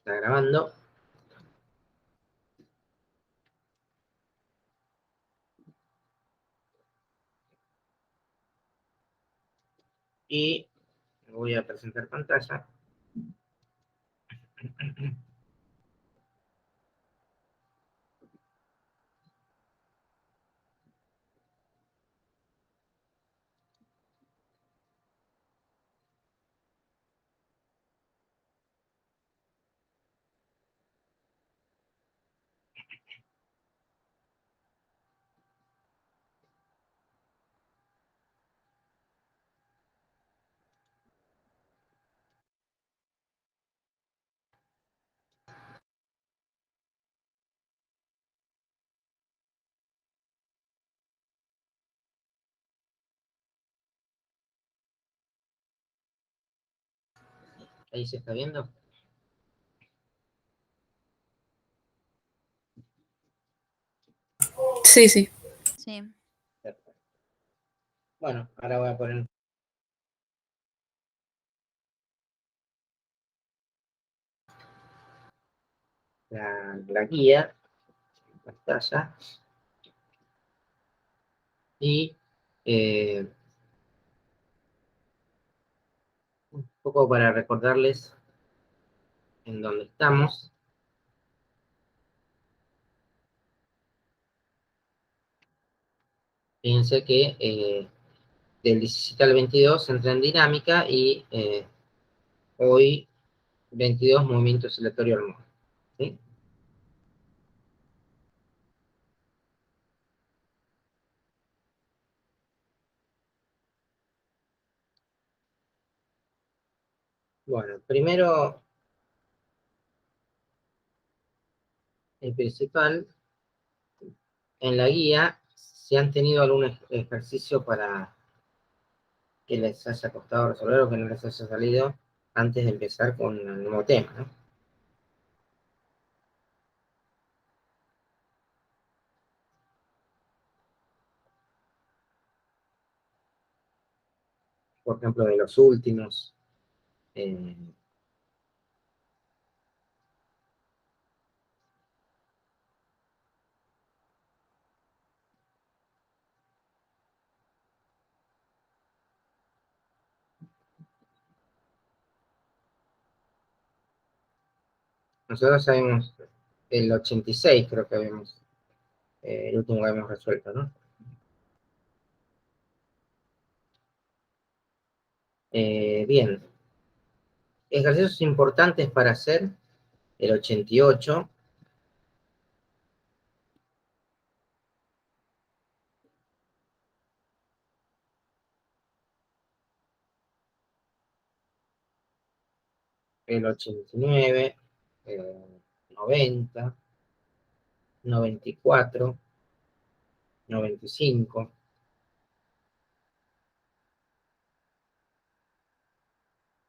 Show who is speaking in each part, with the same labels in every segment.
Speaker 1: está grabando. Y voy a presentar pantalla. Ahí se está viendo.
Speaker 2: Sí, sí.
Speaker 3: Sí.
Speaker 1: Perfecto. Bueno, ahora voy a poner la guía en pantalla. Y un poco para recordarles en dónde estamos. Fíjense que del 17 al 22 entra en dinámica y hoy 22 movimiento oscilatorio armónico. ¿Sí? Bueno, primero, el principal, en la guía, si han tenido algún ejercicio para que les haya costado resolver o que no les haya salido antes de empezar con el nuevo tema, ¿no? Por ejemplo, de los últimos. Nosotros sabemos el 86, creo que habíamos, el último que habíamos resuelto, ¿no? Bien. Ejercicios importantes para hacer, el 88. El 89, 90, 94, 95,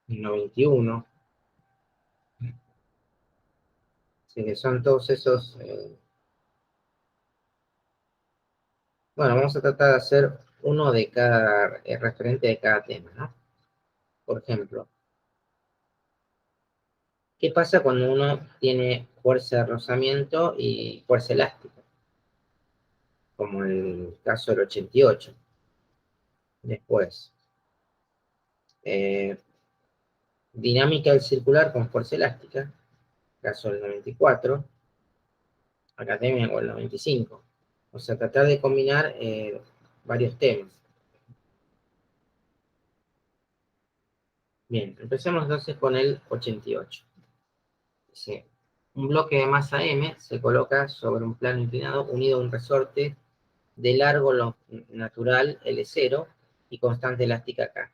Speaker 1: 91. Así que son todos esos. Bueno, vamos a tratar de hacer uno de cada referente de cada tema, ¿no? Por ejemplo, ¿qué pasa cuando uno tiene fuerza de rozamiento y fuerza elástica? Como el caso del 88. Después, dinámica del circular con fuerza elástica, caso del 94, academia con el 95. O sea, tratar de combinar varios temas. Bien, empecemos entonces con el 88. Dice, un bloque de masa M se coloca sobre un plano inclinado unido a un resorte de largo natural L0 y constante elástica K.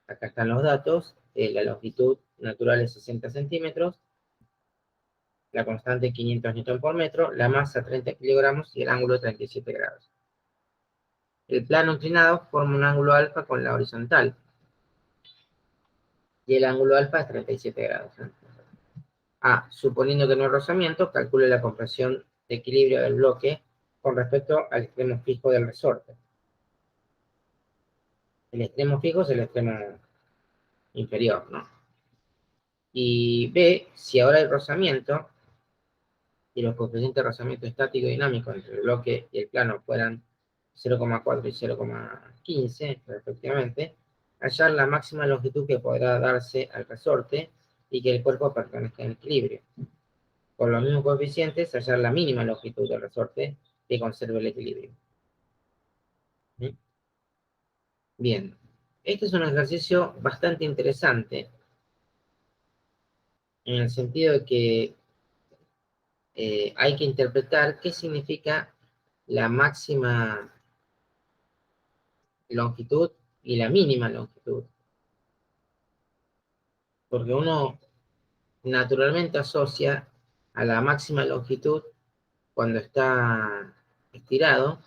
Speaker 1: Acá están los datos. La longitud natural es 60 centímetros, la constante 500 newton por metro, la masa 30 kilogramos y el ángulo 37 grados. El plano inclinado forma un ángulo alfa con la horizontal y el ángulo alfa es 37 grados. Suponiendo que no hay rozamiento, calcule la compresión de equilibrio del bloque con respecto al extremo fijo del resorte. El extremo fijo es el extremo inferior, ¿no? y ve si ahora hay rozamiento, y los coeficientes de rozamiento estático y dinámico entre el bloque y el plano fueran 0,4 y 0,15 respectivamente, hallar la máxima longitud que podrá darse al resorte y que el cuerpo permanezca en equilibrio. Por los mismos coeficientes, hallar la mínima longitud del resorte que conserve el equilibrio. ¿Mm? Bien, este es un ejercicio bastante interesante en el sentido de que hay que interpretar qué significa la máxima longitud y la mínima longitud. Porque uno naturalmente asocia a la máxima longitud cuando está estirado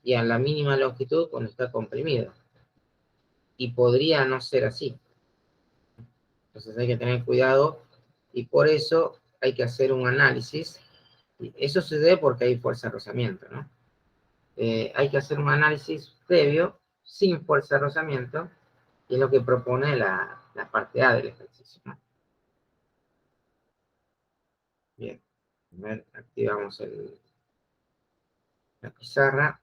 Speaker 1: y a la mínima longitud cuando está comprimido. Y podría no ser así. Entonces hay que tener cuidado y por eso hay que hacer un análisis. Y eso se debe porque hay fuerza de rozamiento, ¿no? Hay que hacer un análisis previo sin fuerza de rozamiento y es lo que propone la parte A del ejercicio, ¿no? Bien, a ver, activamos la pizarra.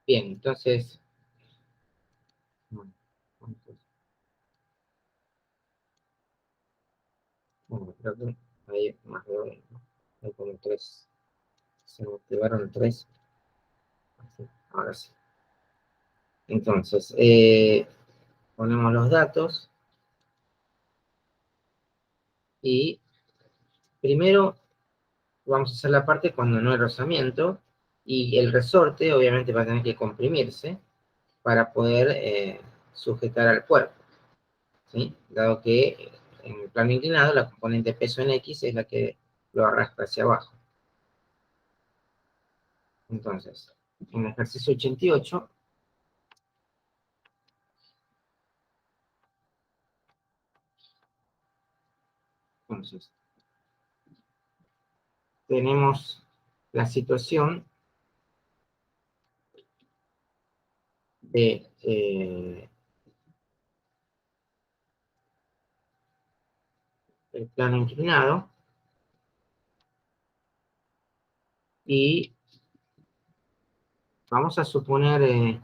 Speaker 1: Bien, entonces, bueno, creo que hay más de uno, ¿no? Hay como tres, se me activaron tres. Así, ahora sí. Entonces, ponemos los datos y primero vamos a hacer la parte cuando no hay rozamiento y el resorte obviamente va a tener que comprimirse para poder sujetar al cuerpo, ¿sí? Dado que en el plano inclinado la componente peso en X es la que lo arrastra hacia abajo. Entonces, en el ejercicio 88, entonces, tenemos la situación de el plano inclinado y vamos a suponer,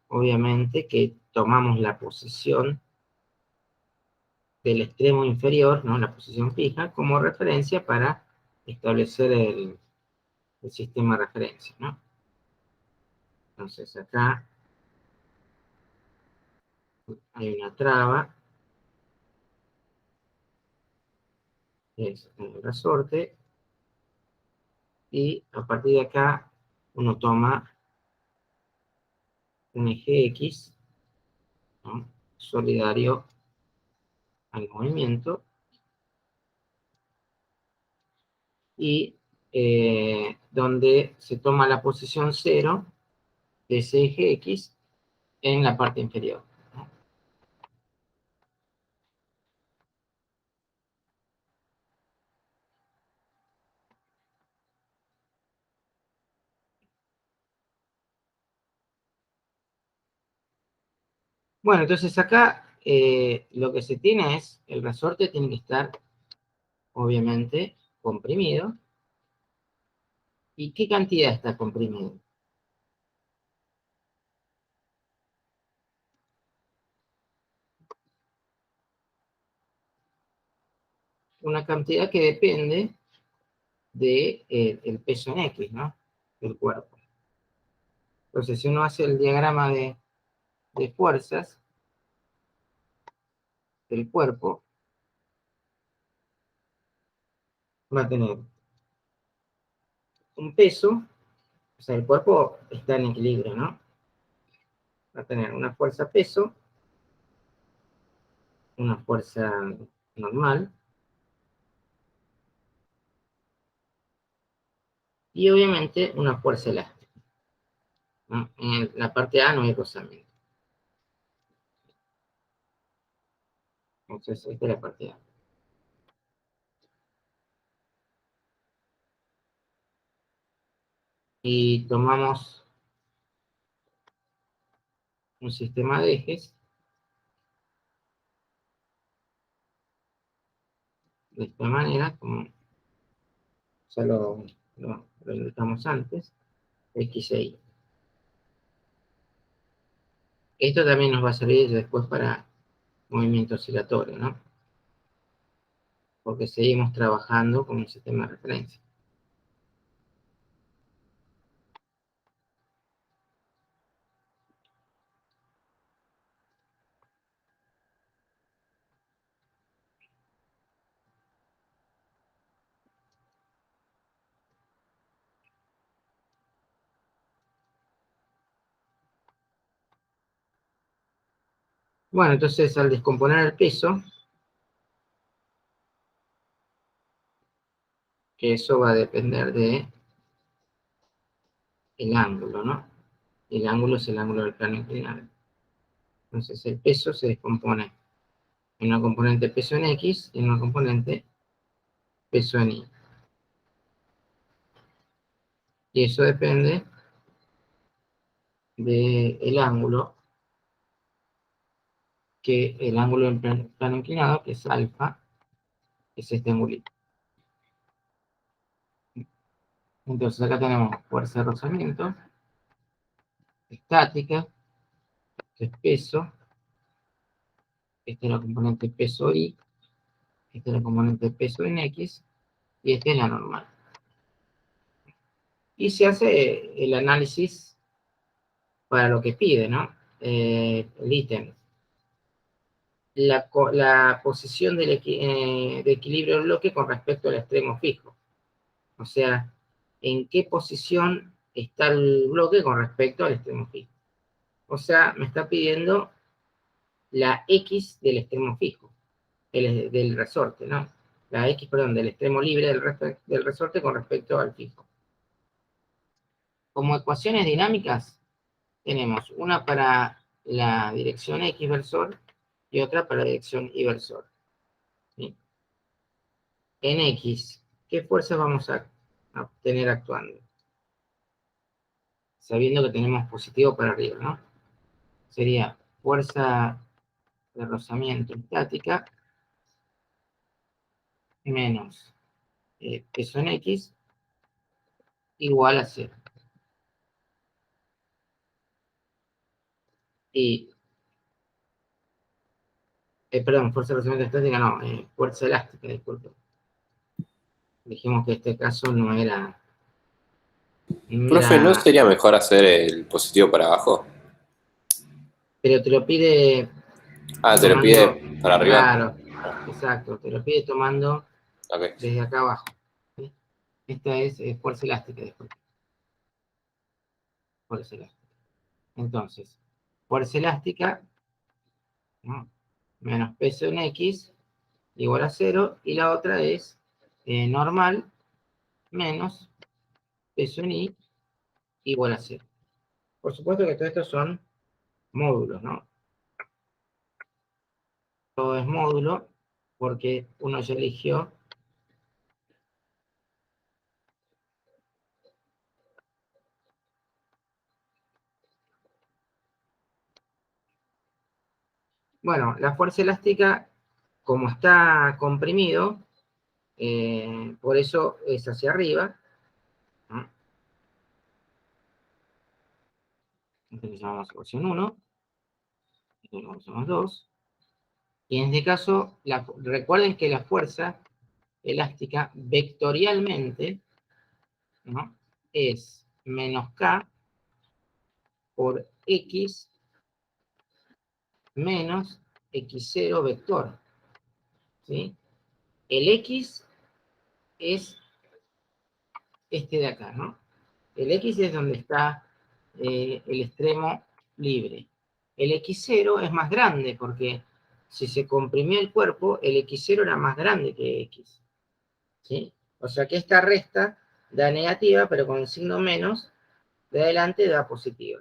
Speaker 1: obviamente, que tomamos la posición del extremo inferior, ¿no? La posición fija, como referencia para establecer el sistema de referencia, ¿no? Entonces acá hay una traba, que es el resorte, y a partir de acá uno toma un eje X, ¿no? Solidario al movimiento, y donde se toma la posición cero de ese eje X en la parte inferior, ¿no? Bueno, entonces acá lo que se tiene es, el resorte tiene que estar, obviamente, comprimido. ¿Y qué cantidad está comprimido? Una cantidad que depende de, el peso en X, ¿no? Del cuerpo. Entonces, si uno hace el diagrama de fuerzas del cuerpo, va a tener un peso, o sea, el cuerpo está en equilibrio, ¿no? Va a tener una fuerza peso, una fuerza normal, y obviamente una fuerza elástica, ¿no? En la parte A no hay rozamiento. Entonces, esta es la parte A. Y tomamos un sistema de ejes de esta manera, como ya lo indicamos antes, X e Y. Esto también nos va a servir después para movimiento oscilatorio, ¿no? Porque seguimos trabajando con un sistema de referencia. Bueno, entonces al descomponer el peso, que eso va a depender de el ángulo, ¿no? El ángulo es el ángulo del plano inclinado. Entonces el peso se descompone en una componente peso en X y en una componente peso en Y. Y eso depende del ángulo, que el ángulo del plano inclinado, que es alfa, que es este angulito. Entonces acá tenemos fuerza de rozamiento, estática, que es peso, esta es la componente peso Y, esta es la componente peso en X, y esta es la normal. Y se hace el análisis para lo que pide, ¿no? El ítem. La posición de equilibrio del bloque con respecto al extremo fijo. O sea, en qué posición está el bloque con respecto al extremo fijo. O sea, me está pidiendo la X del extremo fijo, del resorte, ¿no? La X, perdón, del extremo libre del resorte con respecto al fijo. Como ecuaciones dinámicas, tenemos una para la dirección X versor y otra para la dirección Y versor. ¿Sí? En X, ¿qué fuerzas vamos a obtener actuando? Sabiendo que tenemos positivo para arriba, ¿no? Sería fuerza de rozamiento estática menos peso en X igual a 0. Y, perdón, fuerza de rozamiento estática, no, fuerza elástica, disculpe. Dijimos que este caso no era,
Speaker 2: Profe, ¿no sería mejor hacer el positivo para abajo?
Speaker 1: pero te lo pide
Speaker 2: Ah, te lo
Speaker 1: tomando,
Speaker 2: pide para arriba.
Speaker 1: claro, exacto, te lo pide tomando
Speaker 2: Ok.
Speaker 1: desde acá abajo. ¿Sí? Esta es fuerza elástica, disculpe. Fuerza elástica. Entonces, fuerza elástica, ¿no? Menos peso en X igual a 0, y la otra es normal menos peso en Y igual a 0. Por supuesto que todo esto son módulos, ¿no? Todo es módulo porque uno ya eligió. Bueno, la fuerza elástica, como está comprimido, por eso es hacia arriba, ¿no? Entonces le llamamos ecuación 1, entonces lo llamamos 2. Y en este caso, recuerden que la fuerza elástica vectorialmente, ¿no?, es menos K por X menos X0 vector. ¿Sí? El X es este de acá, ¿no? El X es donde está el extremo libre. El X0 es más grande porque si se comprimió el cuerpo, el X0 era más grande que X. ¿Sí? O sea que esta resta da negativa, pero con el signo menos de adelante da positiva.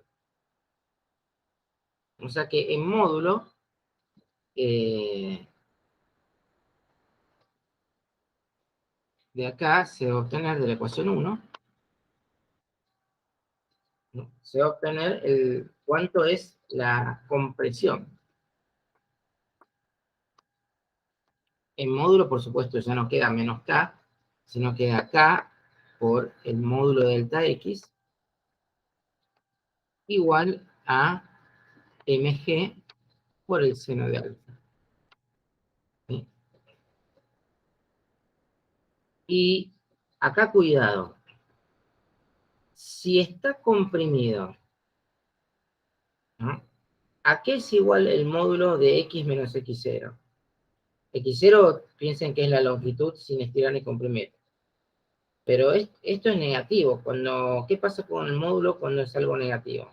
Speaker 1: O sea que en módulo de acá se va a obtener de la ecuación 1, ¿no? Se va a obtener cuánto es la compresión. En módulo, por supuesto, ya no queda menos K, sino queda K por el módulo de delta X igual a mg por el seno de alfa. ¿Sí? Y acá cuidado, si está comprimido, ¿no? ¿A qué es igual el módulo de x menos x0? X0 piensen que es la longitud sin estirar ni comprimir. Pero esto es negativo. ¿Qué pasa con el módulo cuando es algo negativo?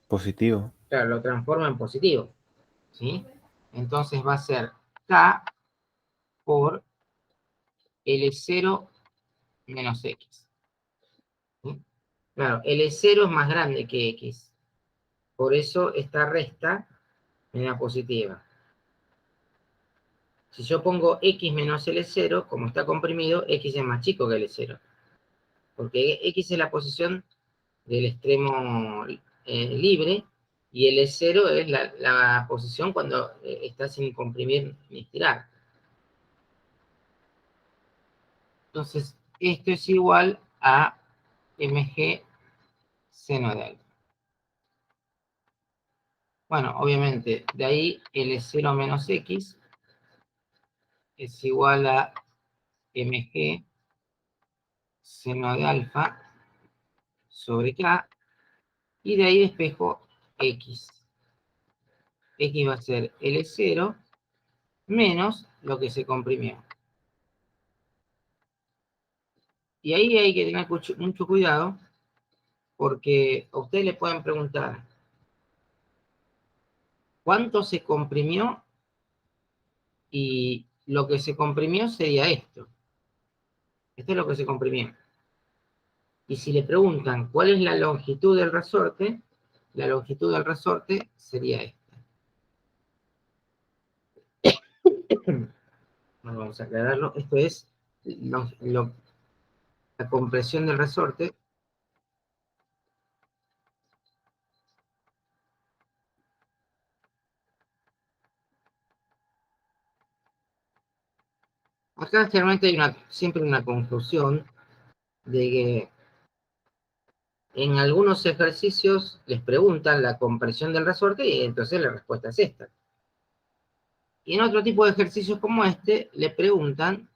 Speaker 3: Positivo.
Speaker 1: Claro, lo transforma en positivo. ¿Sí? Entonces va a ser K por L0 menos X. ¿Sí? Claro, L0 es más grande que X. Por eso esta resta me da positiva. Si yo pongo X menos L0, como está comprimido, X es más chico que L0. Porque X es la posición del extremo libre y L0 es la posición cuando está sin comprimir ni estirar. Entonces, esto es igual a mg seno de alfa. Bueno, obviamente, de ahí L0 menos X es igual a mg seno de alfa sobre K, y de ahí despejo X. X va a ser L0 menos lo que se comprimió. Y ahí hay que tener mucho cuidado, porque a ustedes le pueden preguntar, ¿cuánto se comprimió? Y lo que se comprimió sería esto. Esto es lo que se comprimió. Y si le preguntan cuál es la longitud del resorte, la longitud del resorte sería esta. Bueno, vamos a aclararlo. Esto es la compresión del resorte. Acá generalmente hay siempre una conclusión de que en algunos ejercicios les preguntan la compresión del resorte y entonces la respuesta es esta. Y en otro tipo de ejercicios como este, le preguntan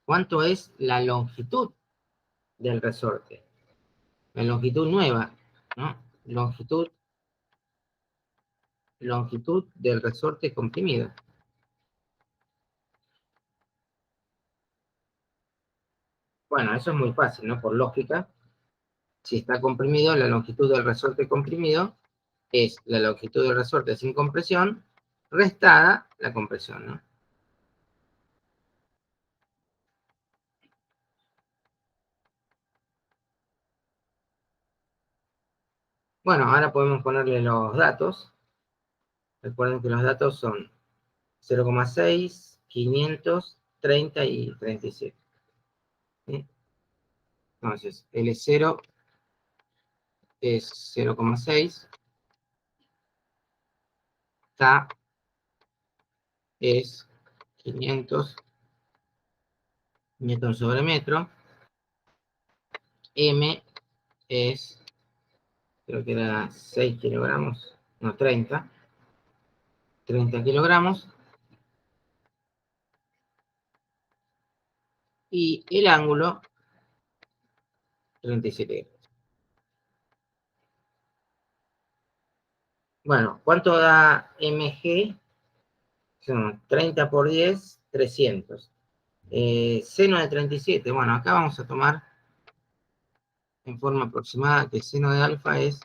Speaker 1: cuánto es la longitud del resorte. La longitud nueva, ¿no? Longitud del resorte comprimido. Bueno, eso es muy fácil, ¿no? Por lógica, si está comprimido, la longitud del resorte comprimido es la longitud del resorte sin compresión, restada la compresión, ¿no? Bueno, ahora podemos ponerle los datos. Recuerden que los datos son 0,6, 500, 30 y 37. ¿Sí? Entonces, L0 es 0,6, K es 500 newton sobre metro, M es, creo que era 6 kilogramos, no, 30 kilogramos, y el ángulo 37 grados. Bueno, ¿cuánto da mg Son 30 por 10, 300. Seno de 37, bueno, acá vamos a tomar en forma aproximada que seno de alfa es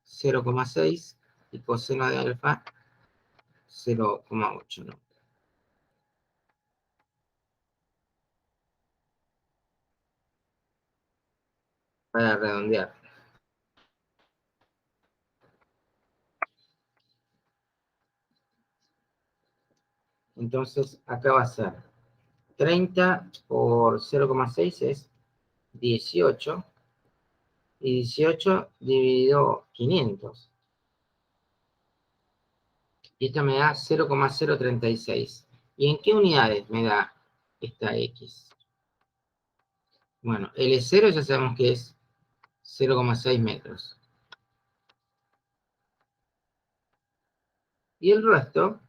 Speaker 1: 0,6 y coseno de alfa 0,8, ¿no? Para redondear. Entonces, acá va a ser 30 por 0,6 es 18. Y 18 dividido 500. Y esto me da 0,036. ¿Y en qué unidades me da esta X? Bueno, L0 ya sabemos que es 0,6 metros. Y el resto,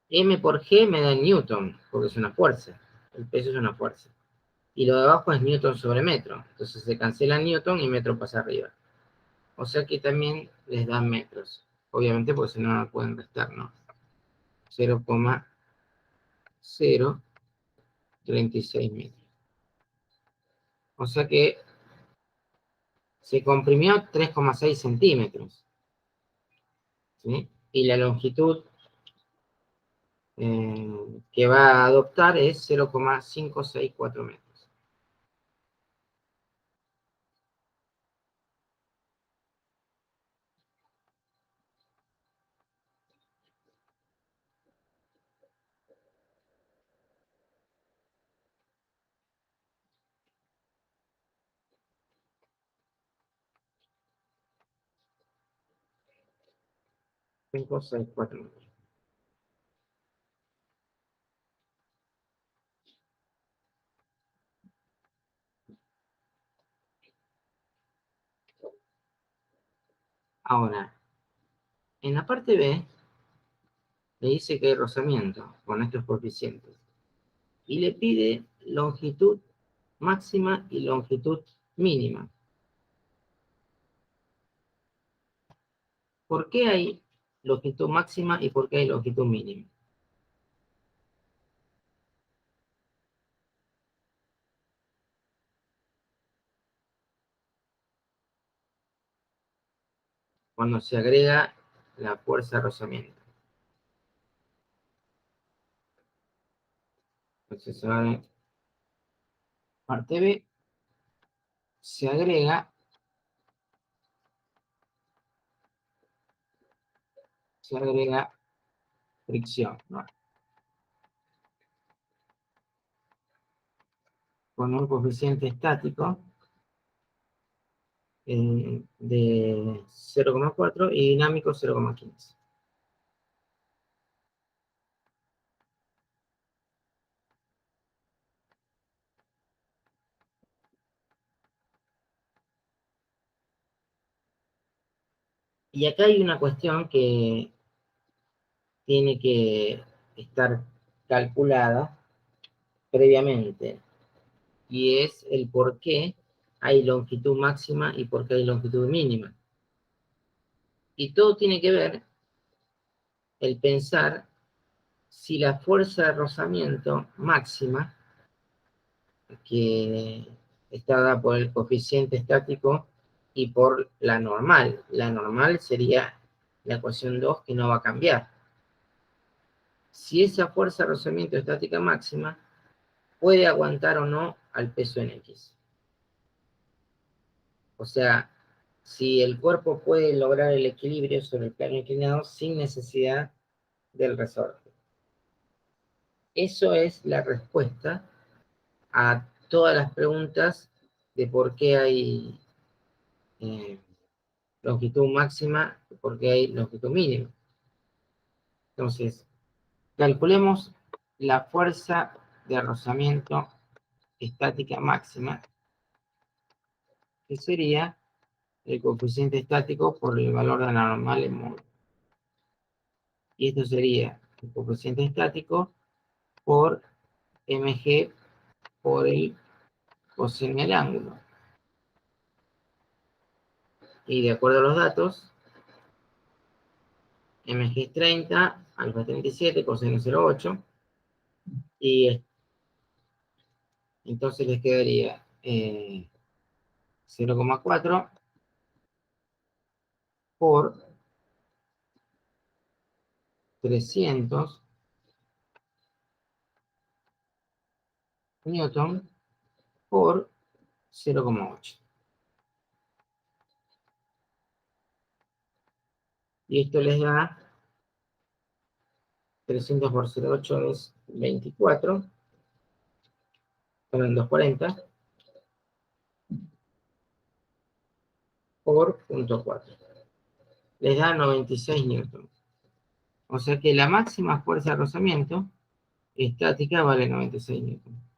Speaker 1: M por G me da Newton, porque es una fuerza. El peso es una fuerza. Y lo de abajo es Newton sobre metro. Entonces se cancela Newton y metro pasa arriba. O sea que también les dan metros. Obviamente porque si no, no pueden restar, ¿no? 0,036 metros. O sea que se comprimió 3,6 centímetros. ¿Sí? Y la longitud que va a adoptar es 0,564 metros. Ahora, en la parte B, le dice que hay rozamiento con estos coeficientes. Y le pide longitud máxima y longitud mínima. ¿Por qué hay longitud máxima y por qué hay longitud mínima? Cuando se agrega la fuerza de rozamiento. Entonces, ahora, parte B, se agrega fricción, ¿no? Con un coeficiente estático de 0,4 y dinámico 0,15. Y acá hay una cuestión que tiene que estar calculada previamente, y es el por qué hay longitud máxima y por qué hay longitud mínima. Y todo tiene que ver el pensar si la fuerza de rozamiento máxima, que está dada por el coeficiente estático y por la normal sería la ecuación 2 que no va a cambiar. Si esa fuerza de rozamiento estática máxima puede aguantar o no al peso en X. O sea, si el cuerpo puede lograr el equilibrio sobre el plano inclinado sin necesidad del resorte. Eso es la respuesta a todas las preguntas de por qué hay longitud máxima y por qué hay longitud mínima. Entonces, calculemos la fuerza de rozamiento estática máxima, que sería el coeficiente estático por el valor de la normal en módulo. Y esto sería el coeficiente estático por mg por el coseno del ángulo. Y de acuerdo a los datos, mg es 30, alfa 37, coseno 0,8. Y entonces les quedaría 0,4 por 300 newton por 0,8. Y esto les da 300 por 0,8 es 24, son 240 por 0,4. Les da 96 newton. O sea que la máxima fuerza de rozamiento estática vale 96 newton.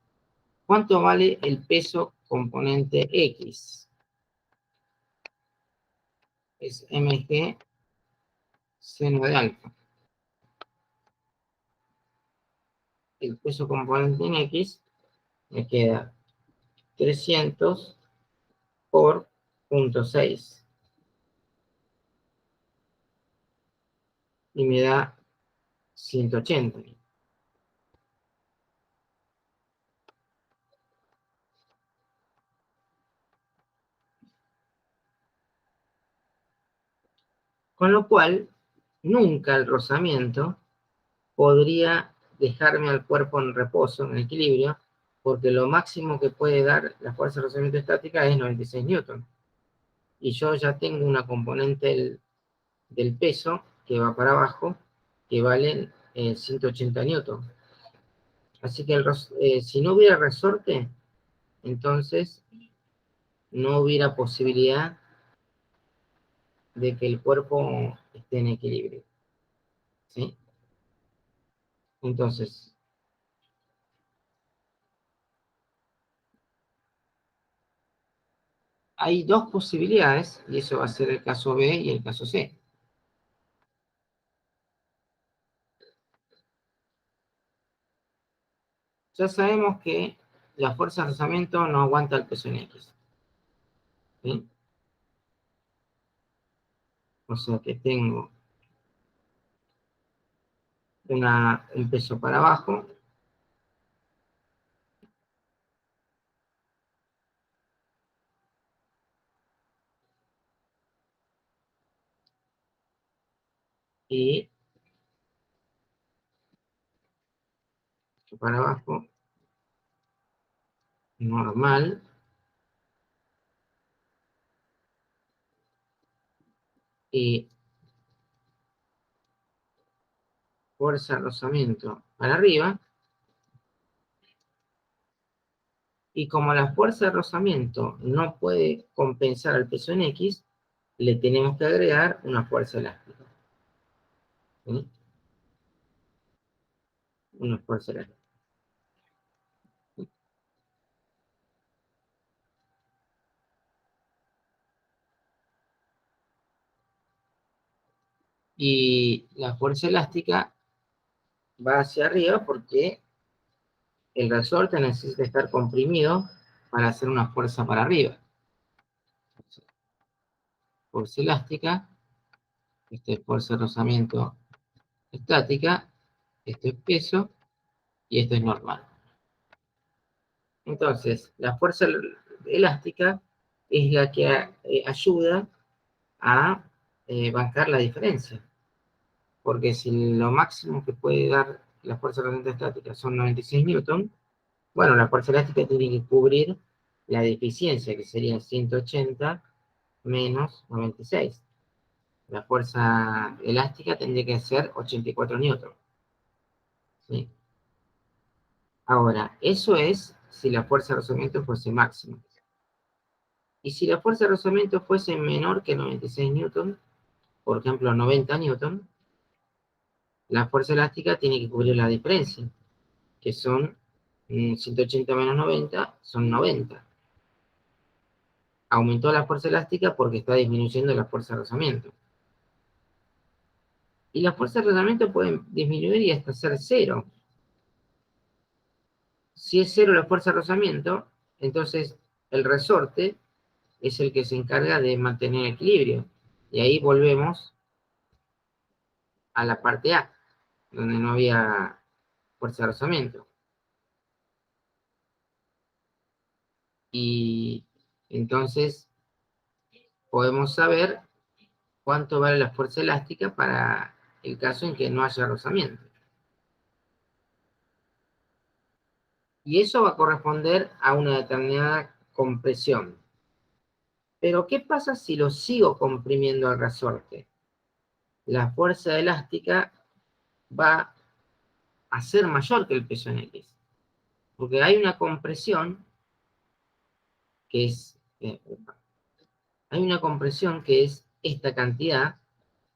Speaker 1: ¿Cuánto vale el peso componente X? Es mg seno de alfa. El peso componente en X me queda 300 por 0,6 y me da 180. Con lo cual, nunca el rozamiento podría dejarme al cuerpo en reposo, en equilibrio, porque lo máximo que puede dar la fuerza de rozamiento estática es 96 newton. Y yo ya tengo una componente del peso que va para abajo, que valen 180 newton. Así que si no hubiera resorte, entonces no hubiera posibilidad de que el cuerpo esté en equilibrio. ¿Sí? Entonces, hay dos posibilidades, y eso va a ser el caso B y el caso C. Ya sabemos que la fuerza de rozamiento no aguanta el peso en X. ¿Sí? O sea que tengo un peso para abajo y para abajo normal y fuerza de rozamiento para arriba. Y como la fuerza de rozamiento no puede compensar el peso en X, le tenemos que agregar una fuerza elástica. ¿Sí? Una fuerza elástica. Y la fuerza elástica va hacia arriba porque el resorte necesita estar comprimido para hacer una fuerza para arriba. Fuerza elástica, esta es fuerza de rozamiento estática, esto es peso y esto es normal. Entonces, la fuerza elástica es la que ayuda a bancar la diferencia. Porque si lo máximo que puede dar la fuerza de rozamiento estática son 96 newton, bueno, la fuerza elástica tiene que cubrir la deficiencia, que sería 180 menos 96. La fuerza elástica tendría que ser 84 newton. ¿Sí? Ahora, eso es si la fuerza de rozamiento fuese máxima. Y si la fuerza de rozamiento fuese menor que 96 newton, por ejemplo 90 newton, la fuerza elástica tiene que cubrir la diferencia, que son 180 menos 90, son 90. Aumentó la fuerza elástica porque está disminuyendo la fuerza de rozamiento. Y la fuerza de rozamiento puede disminuir y hasta ser cero. Si es cero la fuerza de rozamiento, entonces el resorte es el que se encarga de mantener el equilibrio. Y ahí volvemos a la parte A. donde no había fuerza de rozamiento. Y entonces podemos saber cuánto vale la fuerza elástica para el caso en que no haya rozamiento. Y eso va a corresponder a una determinada compresión. Pero ¿qué pasa si lo sigo comprimiendo al resorte? La fuerza elástica va a ser mayor que el peso en X. Porque hay una compresión que es, esta cantidad,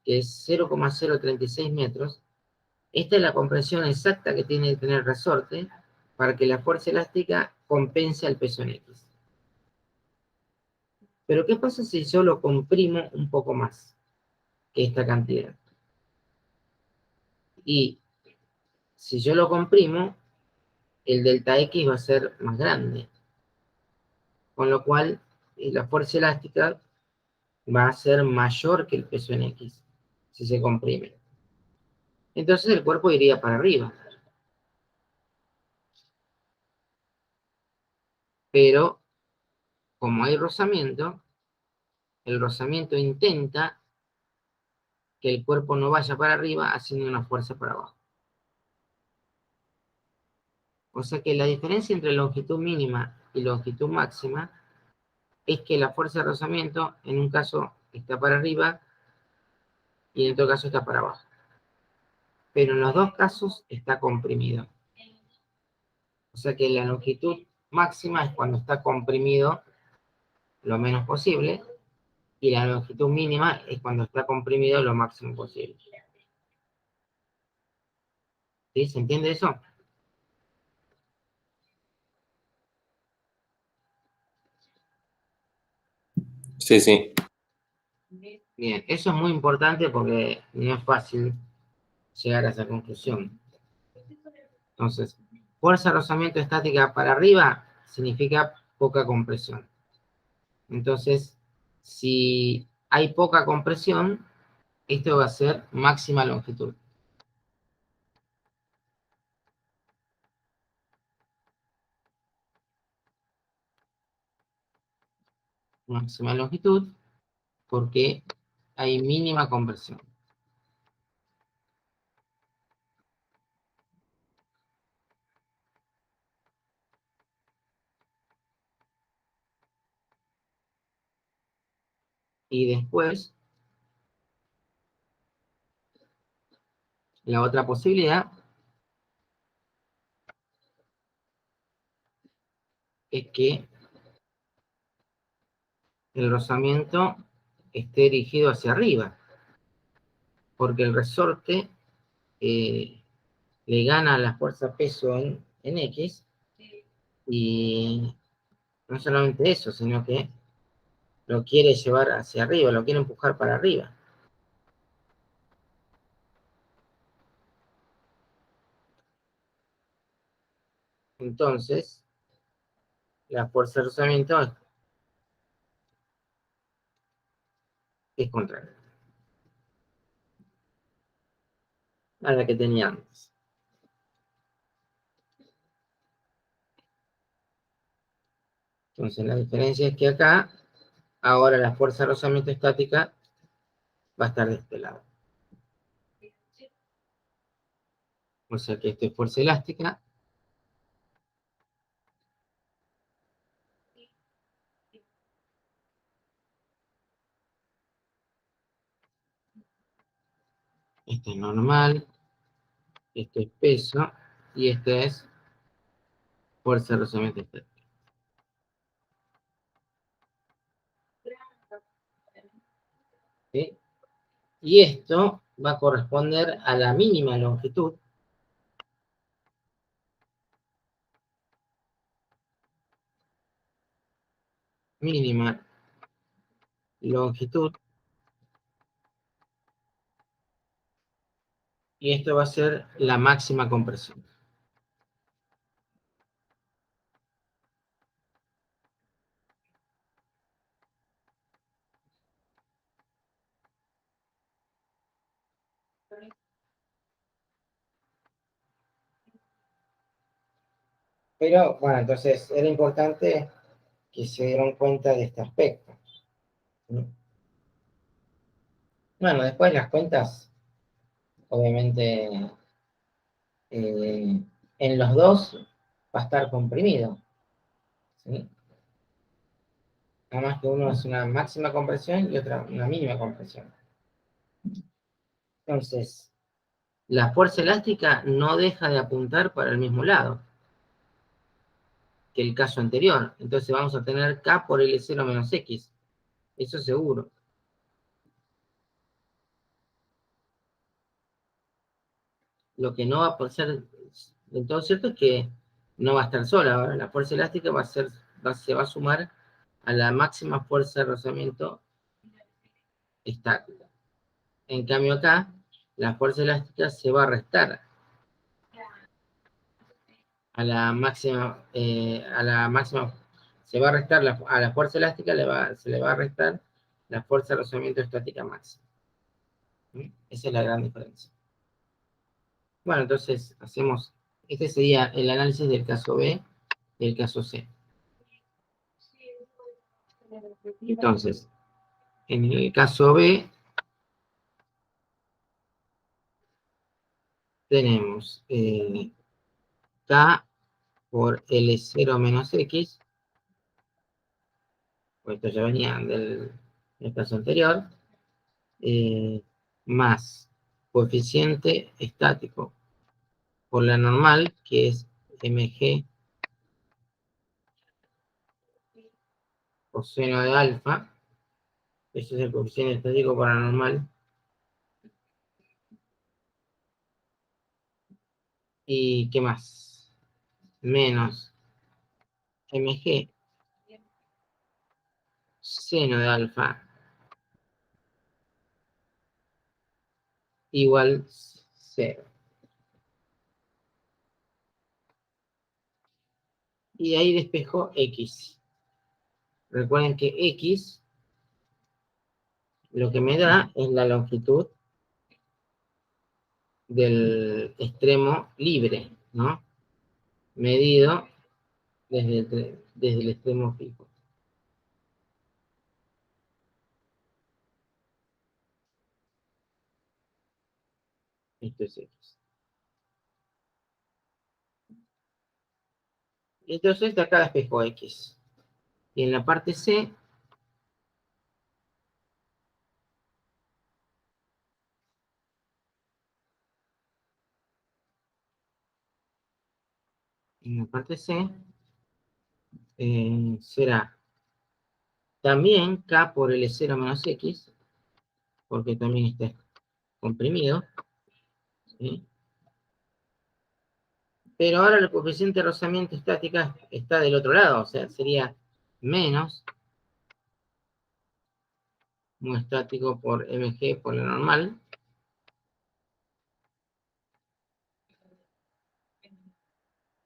Speaker 1: que es 0,036 metros. Esta es la compresión exacta que tiene que tener el resorte para que la fuerza elástica compense el peso en X. Pero ¿qué pasa si yo lo comprimo un poco más que esta cantidad? Y si yo lo comprimo, el delta X va a ser más grande. Con lo cual, la fuerza elástica va a ser mayor que el peso en X, si se comprime. Entonces el cuerpo iría para arriba. Pero, como hay rozamiento, el rozamiento intenta que el cuerpo no vaya para arriba haciendo una fuerza para abajo. O sea que la diferencia entre longitud mínima y longitud máxima es que la fuerza de rozamiento en un caso está para arriba y en otro caso está para abajo. Pero en los dos casos está comprimido. O sea que la longitud máxima es cuando está comprimido lo menos posible y la longitud mínima es cuando está comprimido lo máximo posible. ¿Sí? ¿Se entiende eso?
Speaker 2: Sí, sí.
Speaker 1: Bien, eso es muy importante porque no es fácil llegar a esa conclusión. Entonces, fuerza de rozamiento estática para arriba significa poca compresión. Entonces, si hay poca compresión, esto va a ser máxima longitud. Máxima longitud porque hay mínima compresión. Y después, la otra posibilidad es que el rozamiento esté dirigido hacia arriba, porque el resorte le gana la fuerza peso en X, y no solamente eso, sino que lo quiere llevar hacia arriba, lo quiere empujar para arriba. Entonces, la fuerza de rozamiento es contraria a la que tenía antes. Entonces, la diferencia es que acá, ahora la fuerza de rozamiento estática va a estar de este lado. O sea que esto es fuerza elástica. Esto es normal. Esto es peso. Y esto es fuerza de rozamiento estática. ¿Sí? Y esto va a corresponder a la mínima longitud mínima longitud, y esto va a ser la máxima compresión. Pero, bueno, entonces era importante que se dieran cuenta de este aspecto. Bueno, después las cuentas, obviamente, en los dos va a estar comprimido, ¿sí? Nada más que uno es una máxima compresión y otra una mínima compresión. Entonces, la fuerza elástica no deja de apuntar para el mismo lado que el caso anterior. Entonces vamos a tener K por L0 menos X. Eso seguro. Lo que no va a ser del todo cierto es que no va a estar sola. Ahora la fuerza elástica se va a sumar a la máxima fuerza de rozamiento estática. En cambio acá, la fuerza elástica se va a restar a la máxima, se va a restar a la fuerza elástica, se le va a restar la fuerza de rozamiento estática máxima. ¿Mm? Esa es la gran diferencia. Bueno, entonces este sería el análisis del caso B y el caso C. Entonces, en el caso B, tenemos K por L0 menos X, pues esto ya venía del caso anterior, más coeficiente estático por la normal, que es mg coseno de alfa. Este es el coeficiente estático por la normal. ¿Y qué más? Menos mg seno de alfa igual 0. Y ahí despejo X. Recuerden que X lo que me da es la longitud del extremo libre, ¿no? Medido desde el extremo fijo. Esto es X. Entonces de acá despejo X. Y en la parte C, será también K por L0 menos X, porque también está comprimido, ¿sí? Pero ahora el coeficiente de rozamiento estática está del otro lado, o sea, sería menos mu estático por mg por la normal,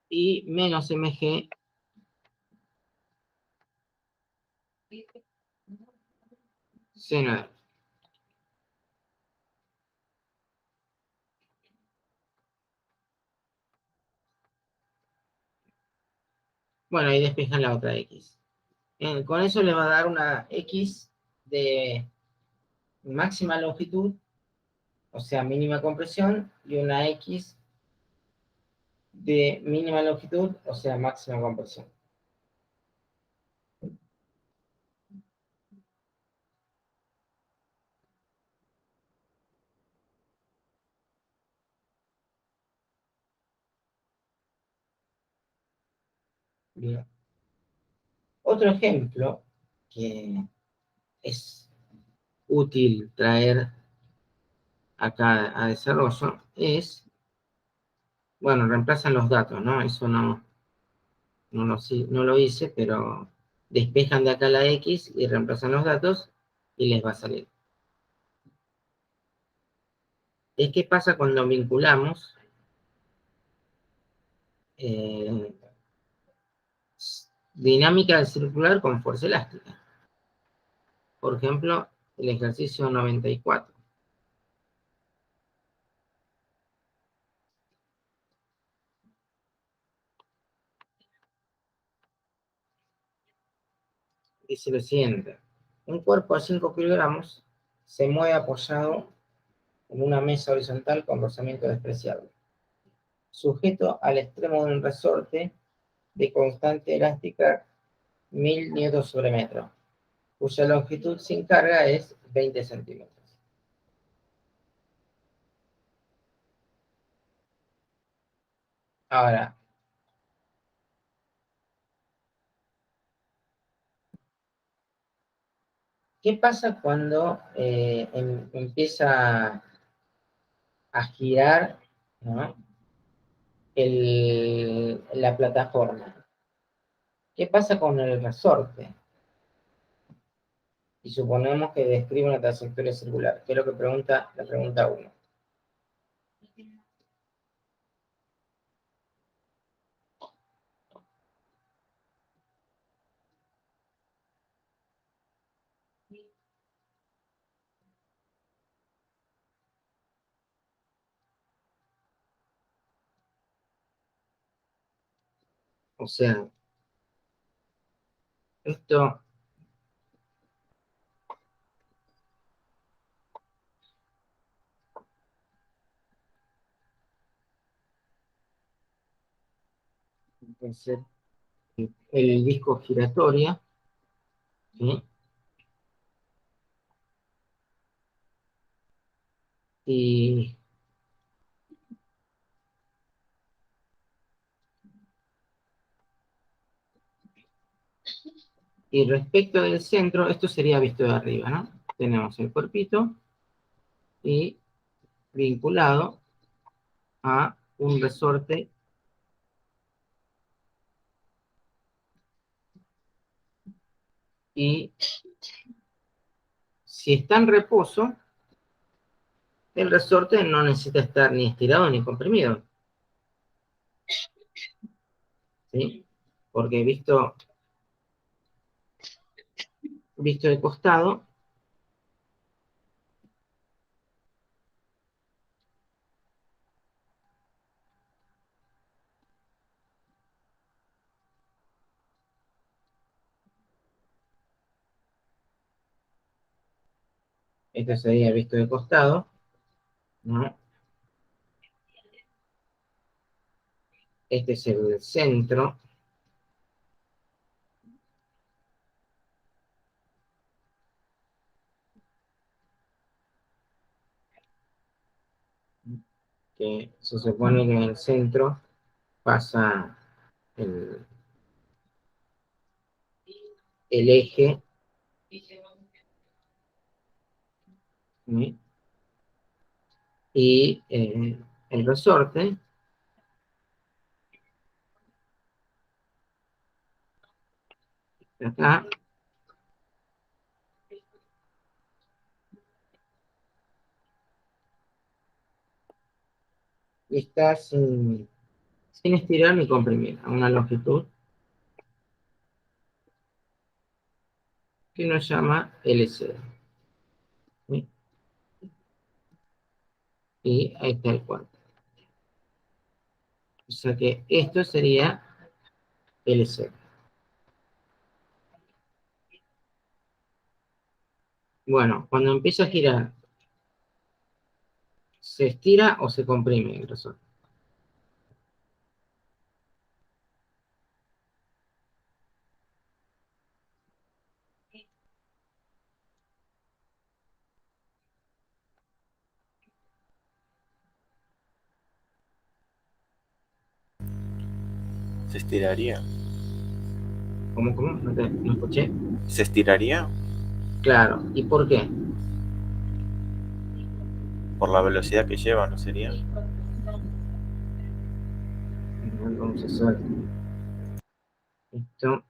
Speaker 1: y menos mg seno de alfa. Bueno, ahí despejan la otra x. Con eso le va a dar una x de máxima longitud, o sea, mínima compresión, y una x de mínima longitud, o sea, máxima compresión. Bien. Otro ejemplo que es útil traer acá a desarrollo es, bueno, reemplazan los datos, ¿no? Eso no lo hice, pero despejan de acá la X y reemplazan los datos y les va a salir. Es que pasa cuando vinculamos dinámica circular con fuerza elástica. Por ejemplo, el ejercicio 94. dice lo siguiente. Un cuerpo de 5 kilogramos se mueve apoyado en una mesa horizontal con rozamiento despreciable, sujeto al extremo de un resorte de constante elástica 1000 newtons sobre metro, cuya longitud sin carga es 20 centímetros. Ahora, ¿qué pasa cuando empieza a girar, ¿no?, la plataforma? ¿Qué pasa con el resorte? Y suponemos que describe una trayectoria circular, que es lo que pregunta la pregunta 1. O sea, esto puede ser el disco giratorio, ¿sí? Y respecto del centro, esto sería visto de arriba, ¿no? Tenemos el cuerpito y vinculado a un resorte y si está en reposo, el resorte no necesita estar ni estirado ni comprimido, ¿sí? Porque visto de costado, esto sería visto de costado, ¿no? Este es el centro, que se supone que en el centro pasa el eje, ¿sí? Y el resorte de acá está sin estirar ni comprimir, a una longitud que nos llama LC, ¿sí? Y ahí está el cuarto. O sea que esto sería LC. Bueno, cuando empieza a girar, ¿se estira o se comprime el resorte?
Speaker 3: ¿Se estiraría?
Speaker 1: ¿Cómo? No escuché.
Speaker 3: ¿Se estiraría?
Speaker 1: Claro. ¿Y por qué?
Speaker 3: Por la velocidad que lleva, ¿no sería?
Speaker 1: Vamos a hacer esto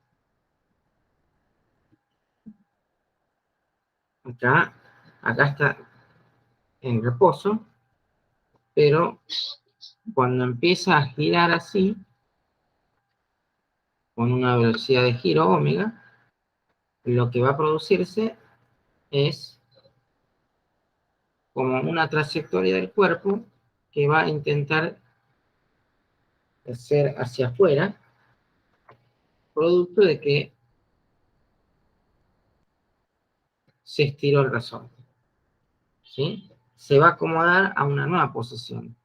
Speaker 1: acá. Acá está en reposo, pero cuando empieza a girar así, con una velocidad de giro omega, lo que va a producirse es como una trayectoria del cuerpo que va a intentar ser hacia afuera, producto de que se estiró el resorte. ¿Sí? Se va a acomodar a una nueva posición,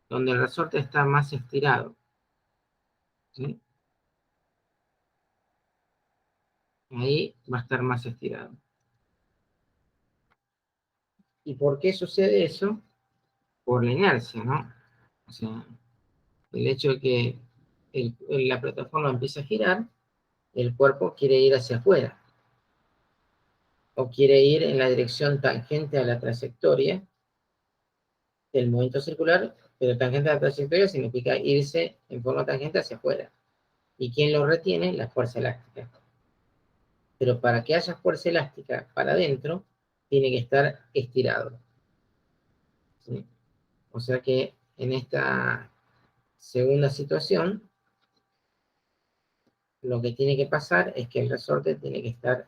Speaker 1: donde el resorte está más estirado. ¿Sí? Ahí va a estar más estirado. ¿Y por qué sucede eso? Por la inercia, ¿no? O sea, el hecho de que la plataforma empieza a girar, el cuerpo quiere ir hacia afuera, o quiere ir en la dirección tangente a la trayectoria del movimiento circular, pero tangente a la trayectoria significa irse en forma tangente hacia afuera. ¿Y quién lo retiene? La fuerza elástica. Pero para que haya fuerza elástica para adentro, tiene que estar estirado. ¿Sí? O sea que en esta segunda situación, lo que tiene que pasar es que el resorte tiene que estar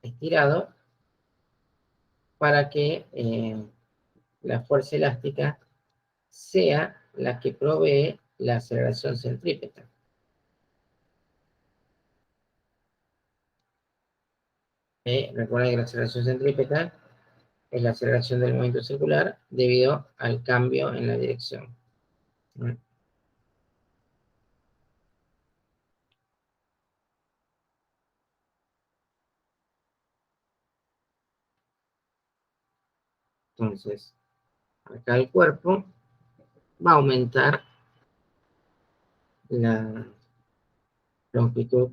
Speaker 1: estirado para que la fuerza elástica sea la que provee la aceleración centrípeta. Recuerden que la aceleración centrípeta es la aceleración del movimiento circular debido al cambio en la dirección. Entonces, acá el cuerpo va a aumentar la longitud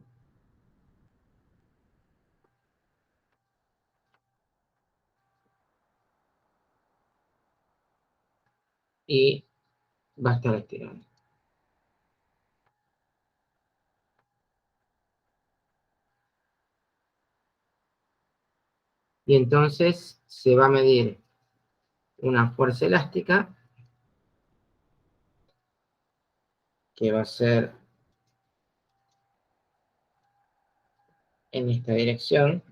Speaker 1: y va a estar estirado. Y entonces se va a medir una fuerza elástica que va a ser en esta dirección,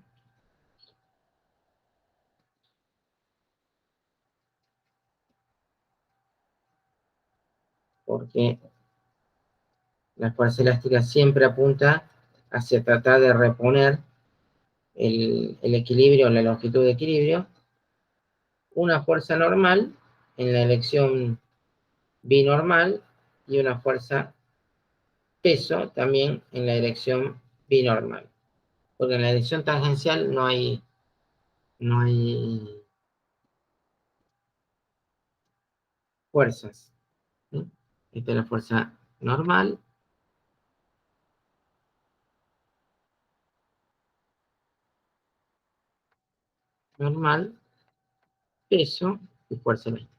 Speaker 1: porque la fuerza elástica siempre apunta hacia tratar de reponer el equilibrio, la longitud de equilibrio. Una fuerza normal en la dirección binormal y una fuerza peso también en la dirección binormal. Porque en la dirección tangencial no hay fuerzas. ¿Sí? Esta es la fuerza normal. Normal, peso y fuerza elástica.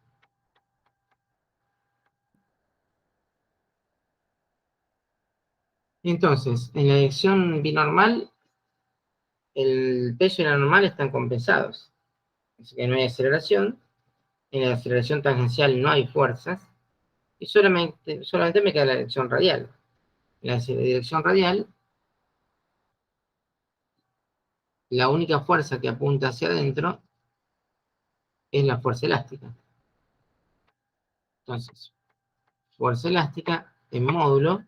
Speaker 1: Entonces, en la dirección binormal, el peso y la normal están compensados. Así que no hay aceleración. En la aceleración tangencial no hay fuerzas. Y solamente me queda la dirección radial. En la dirección radial, la única fuerza que apunta hacia adentro es la fuerza elástica. Entonces, fuerza elástica en módulo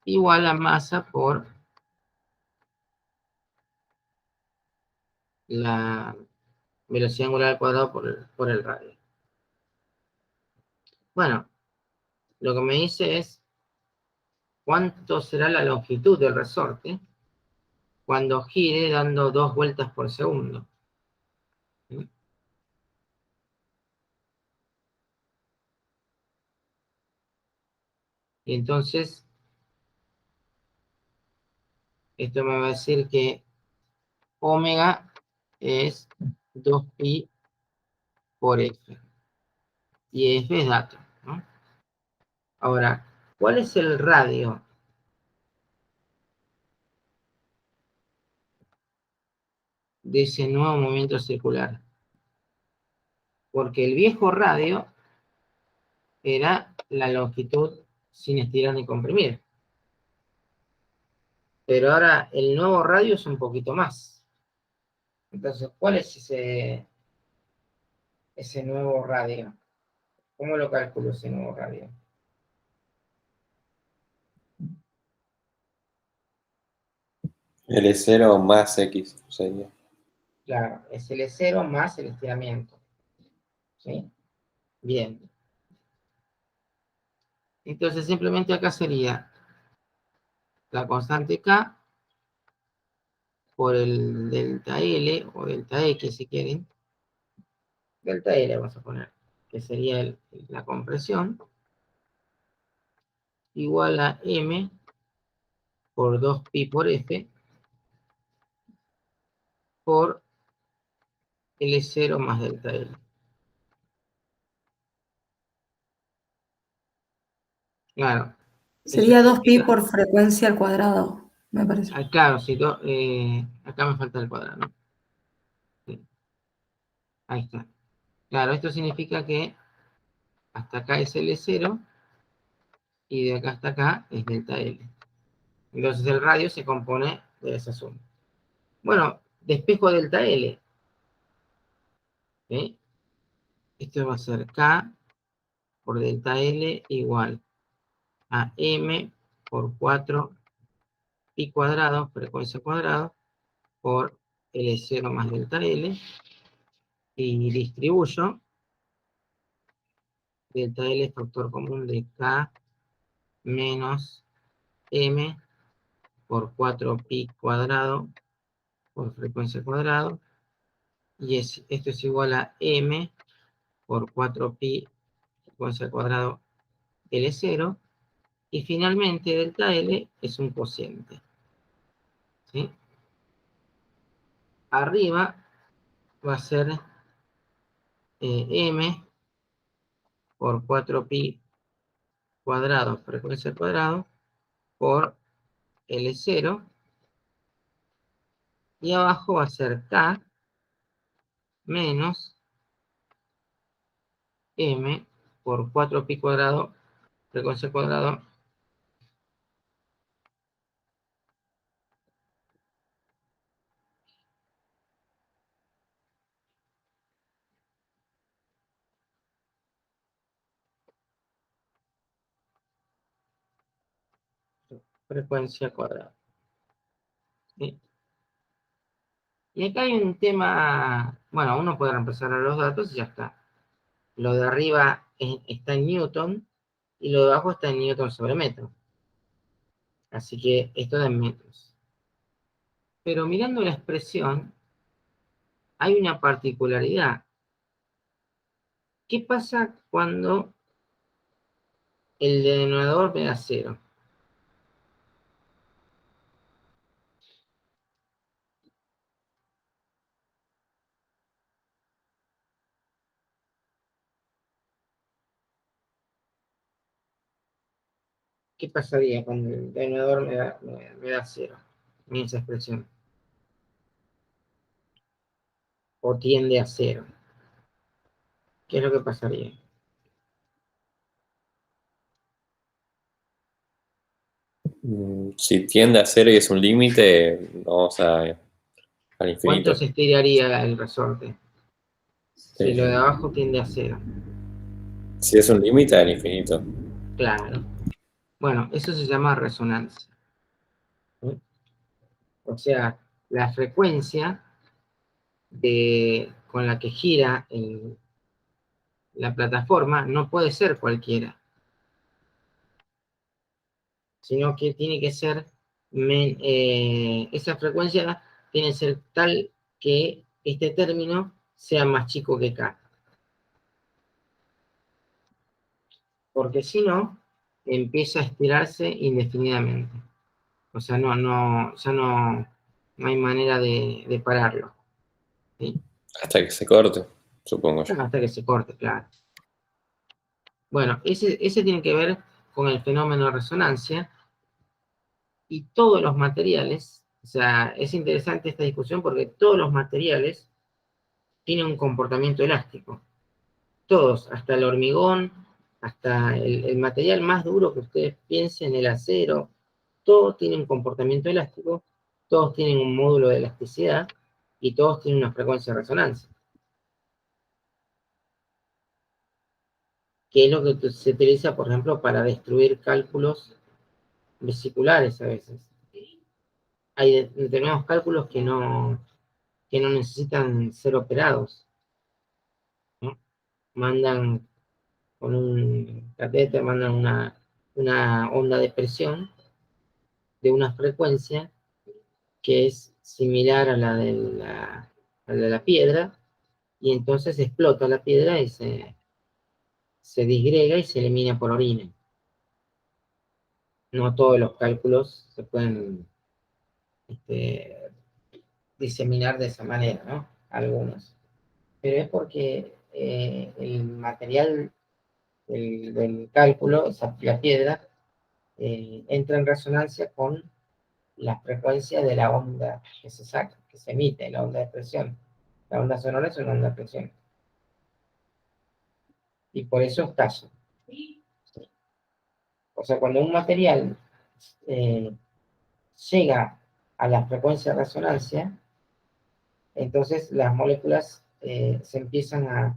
Speaker 1: igual a masa por la velocidad angular al cuadrado por el radio. Bueno, lo que me dice es cuánto será la longitud del resorte cuando gire dando 2 vueltas por segundo. ¿Sí? Y entonces, esto me va a decir que omega es 2pi por f. Y f es dato, ¿no? Ahora, ¿cuál es el radio de ese nuevo movimiento circular? Porque el viejo radio era la longitud sin estirar ni comprimir. Pero ahora el nuevo radio es un poquito más. Entonces, ¿cuál es ese nuevo radio? ¿Cómo lo calculo ese nuevo radio?
Speaker 2: L0 más X sería.
Speaker 1: Claro, es L0 más el estiramiento. ¿Sí? Bien. Entonces, simplemente acá sería la constante K por el delta L o delta X, si quieren. Delta L vamos a poner, que sería la compresión, igual a M por 2pi por F por L0 más delta L. Claro. Eso
Speaker 4: Sería 2pi
Speaker 1: significa,
Speaker 4: por frecuencia al cuadrado, me parece.
Speaker 1: claro, si acá me falta el cuadrado, ¿no? Sí, ahí está. Claro, esto significa que hasta acá es L0 y de acá hasta acá es delta L. Entonces el radio se compone de esa suma. Bueno, despejo delta L. ¿Sí? Esto va a ser K por delta L igual a M por 4 pi cuadrado, frecuencia cuadrada, por L0 más delta L, y distribuyo delta L factor común de K menos M por 4 pi cuadrado por frecuencia cuadrada, y esto es igual a M por 4 pi frecuencia cuadrada L0, y finalmente delta L es un cociente. ¿Sí? Arriba va a ser M por 4 pi cuadrado frecuencia cuadrada por L0, y abajo va a ser K menos M por 4 pi cuadrado frecuencia cuadrada frecuencia cuadrada. ¿Sí? Y acá hay un tema, bueno, uno puede reemplazar a los datos y ya está. Lo de arriba está en Newton y lo de abajo está en Newton sobre metro. Así que esto da en metros. Pero mirando la expresión, hay una particularidad. ¿Qué pasa cuando el denominador me da 0? ¿Qué pasaría cuando el denominador me da 0 en esa expresión? O tiende a 0. ¿Qué es lo que pasaría?
Speaker 2: Si tiende a 0 y es un límite, vamos al
Speaker 1: ¿Cuánto
Speaker 2: infinito.
Speaker 1: se estiraría el resorte? Si lo de
Speaker 2: Eh,
Speaker 1: abajo tiende a 0.
Speaker 2: si es un límite, al infinito.
Speaker 1: Claro. Bueno, eso se llama resonancia. ¿Sí? O sea, la frecuencia con la que gira la plataforma no puede ser cualquiera, sino que tiene que ser, esa frecuencia tiene que ser tal que este término sea más chico que K. Porque si no, empieza a estirarse indefinidamente. O sea, ya no hay manera de pararlo. ¿Sí?
Speaker 2: Hasta que se corte, supongo yo.
Speaker 1: Hasta que se corte, claro. Bueno, ese tiene que ver con el fenómeno de resonancia, y todos los materiales, o sea, es interesante esta discusión porque todos los materiales tienen un comportamiento elástico. Todos, hasta el hormigón, hasta el material más duro que ustedes piensen, el acero, todos tienen un comportamiento elástico, todos tienen un módulo de elasticidad y todos tienen una frecuencia de resonancia, que es lo que se utiliza, por ejemplo, para destruir cálculos vesiculares a veces. hay determinados cálculos que no necesitan ser operados, ¿no? Mandan con un catéter, mandan una onda de presión de una frecuencia que es similar a la de la piedra, y entonces explota la piedra y se disgrega y se elimina por orina. No todos los cálculos se pueden diseminar de esa manera, ¿no? Algunos. Pero es porque el material del cálculo, la piedra, entra en resonancia con la frecuencia de la onda que se saca, que se emite, la onda de presión. La onda sonora es una onda de presión. Y por eso estalla. O sea, cuando un material llega a la frecuencia de resonancia, entonces las moléculas se empiezan a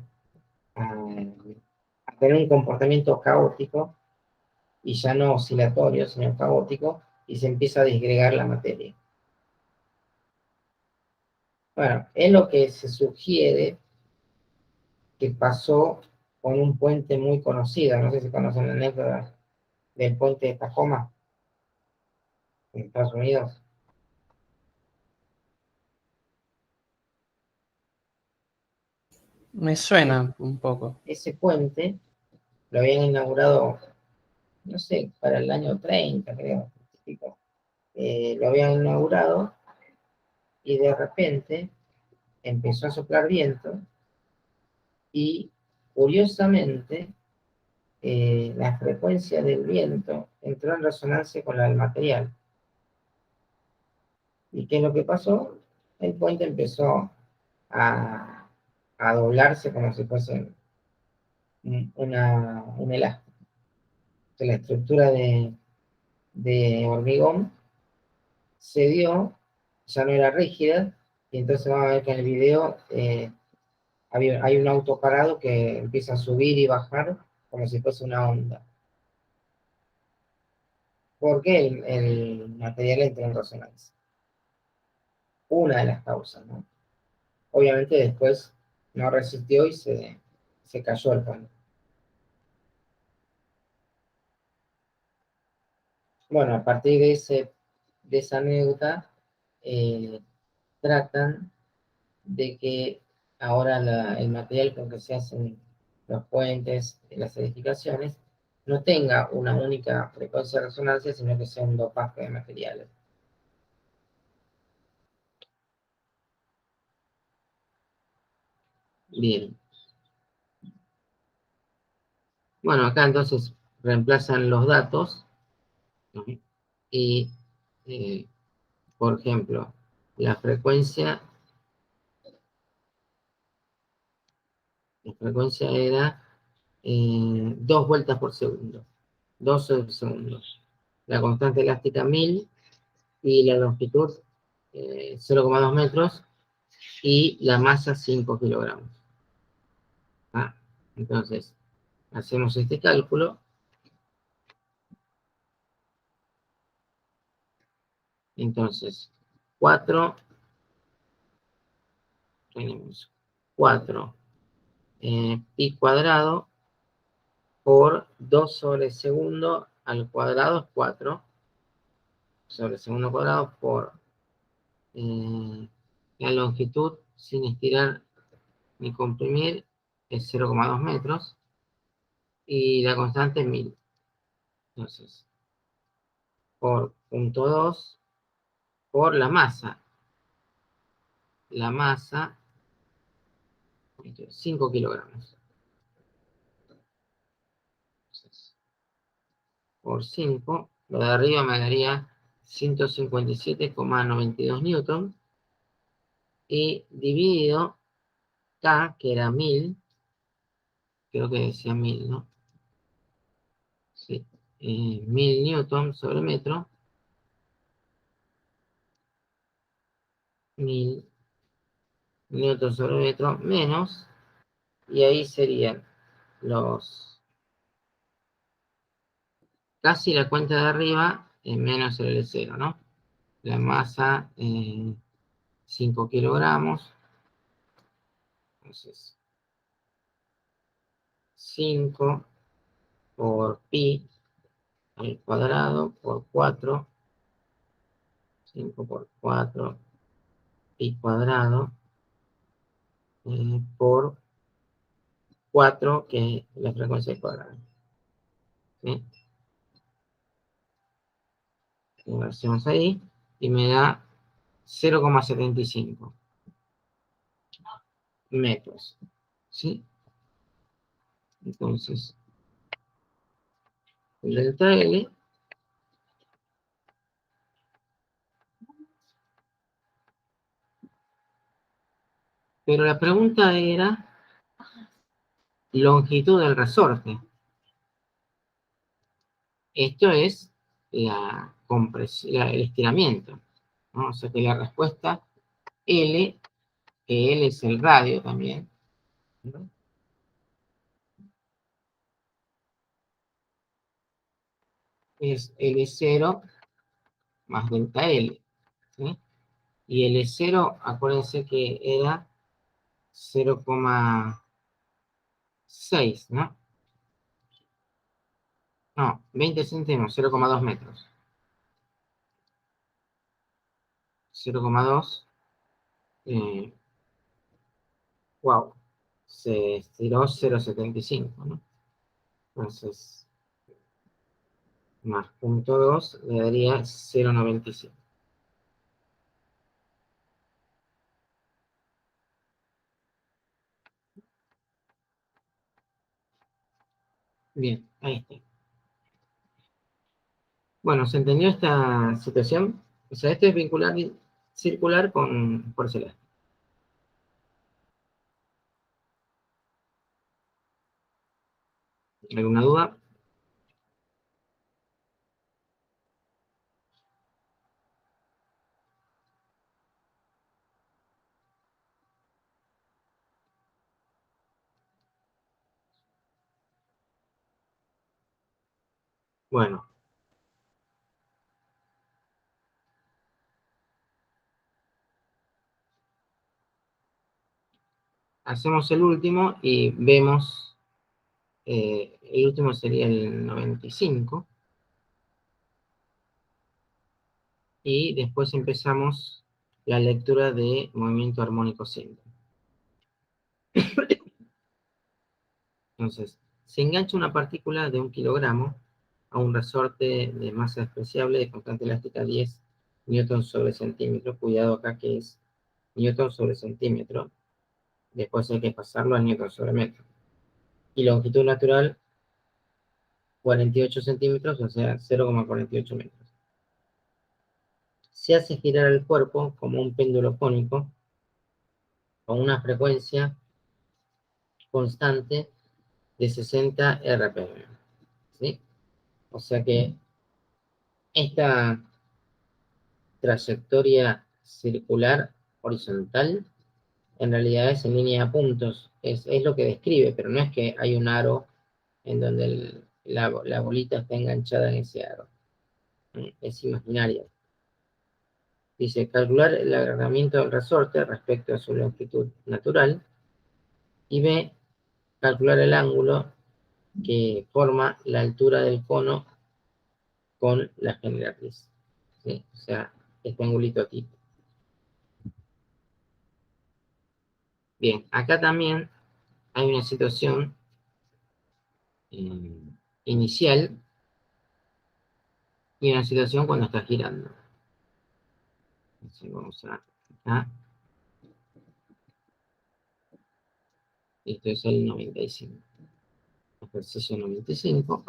Speaker 1: tener un comportamiento caótico, y ya no oscilatorio, sino caótico, y se empieza a disgregar la materia. Bueno, es lo que se sugiere que pasó con un puente muy conocido. No sé si conocen la anécdota del puente de Tacoma en Estados Unidos.
Speaker 5: Me suena un poco.
Speaker 1: Ese puente lo habían inaugurado, no sé, para el año 30, creo. Lo habían inaugurado y de repente empezó a soplar viento y, curiosamente, la frecuencia del viento entró en resonancia con la del material. ¿Y qué es lo que pasó? El puente empezó a doblarse como si fuese un elástico. Entonces, la estructura de hormigón se dio, ya no era rígida, y entonces vamos a ver que en el video hay un auto parado que empieza a subir y bajar como si fuese una onda. Porque el material entró en resonancia. Una de las causas, ¿no? Obviamente después no resistió y se cayó el puente. Bueno, a partir de esa anécdota, tratan de que ahora el material con que se hacen los puentes, las edificaciones, no tenga una única frecuencia de resonancia, sino que sea un dopaje de materiales. Bien. Bueno, acá entonces reemplazan los datos, ¿no? Y, por ejemplo, la frecuencia era 2 vueltas por segundo, 12 segundos. La constante elástica 1000 y la longitud 0,2 metros y la masa 5 kilogramos. Entonces, hacemos este cálculo. Entonces, 4, tenemos 4 pi cuadrado por 2 sobre segundo al cuadrado es 4 sobre segundo cuadrado por la longitud sin estirar ni comprimir es 0,2 metros y la constante es 1000. Entonces, por 0,2 por la masa. La masa, 5 kilogramos. Entonces, por 5, lo de arriba me daría 157,92 newton. Y dividido K, que era 1000, creo que decía 1000, ¿no? Sí, 1000 newton sobre metro. 1000 newton sobre metro menos, y ahí serían casi la cuenta de arriba menos el L0, ¿no? la masa 5 kilogramos. Entonces, 5 por pi al cuadrado por 4. 5 por 4 pi cuadrado por 4, que es la frecuencia cuadrada. ¿Sí? Lo hacemos ahí y me da 0,75 metros. ¿Sí? Entonces, el delta L pero la pregunta era longitud del resorte. Esto es la compresión, el estiramiento, ¿no? O sea que la respuesta L, que L es el radio también, ¿no? Es L0 más delta L, ¿sí? Y L0, acuérdense que era 0,6, ¿no? No, 20 centímetros, 0,2 metros. 0,2, wow, se estiró 0,75, ¿no? Entonces, más 0,2 le daría 0,95. Bien, ahí está. Bueno, ¿se entendió esta situación? O sea, este es vincular circular con porcelana. ¿Alguna duda? Bueno, hacemos el último y vemos, el último sería el 95. Y después empezamos la lectura de movimiento armónico simple. Entonces, se engancha una partícula de 1 kilogramo a un resorte de masa despreciable de constante elástica 10 newton sobre centímetro. Cuidado acá que es newton sobre centímetro. Después hay que pasarlo a newton sobre metro. Y longitud natural 48 centímetros, o sea, 0,48 metros. Se hace girar el cuerpo como un péndulo cónico con una frecuencia constante de 60 RPM. ¿Sí? O sea que esta trayectoria circular horizontal en realidad es en línea de puntos. Es lo que describe, pero no es que hay un aro en donde la bolita está enganchada en ese aro. Es imaginaria. Dice, calcular el alargamiento del resorte respecto a su longitud natural. Y B, calcular el ángulo que forma la altura del cono con la generatriz. ¿Sí? O sea, este angulito aquí. Bien, acá también hay una situación inicial y una situación cuando está girando. Entonces vamos a acá. Esto es el 95. Ejercicio 95.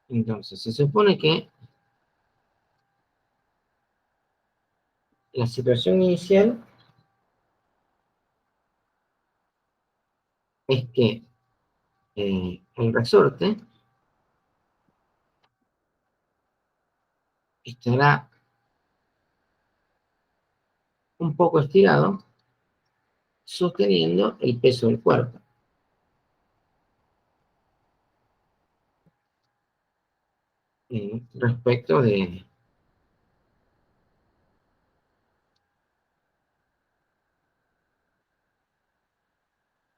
Speaker 1: Entonces, se supone que la situación inicial es que el resorte estará un poco estirado, sosteniendo el peso del cuerpo. respecto de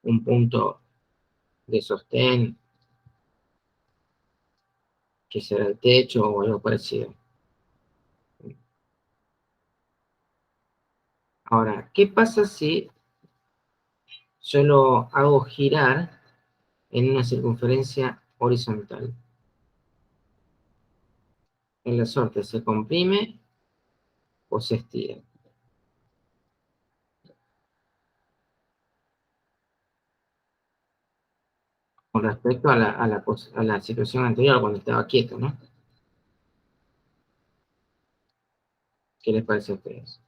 Speaker 1: un punto de sostén que será el techo o algo parecido. Ahora, ¿qué pasa si yo lo hago girar en una circunferencia horizontal? El resorte se comprime o se estira. Con respecto a la situación anterior, cuando estaba quieto, ¿no? ¿Qué les parece a ustedes?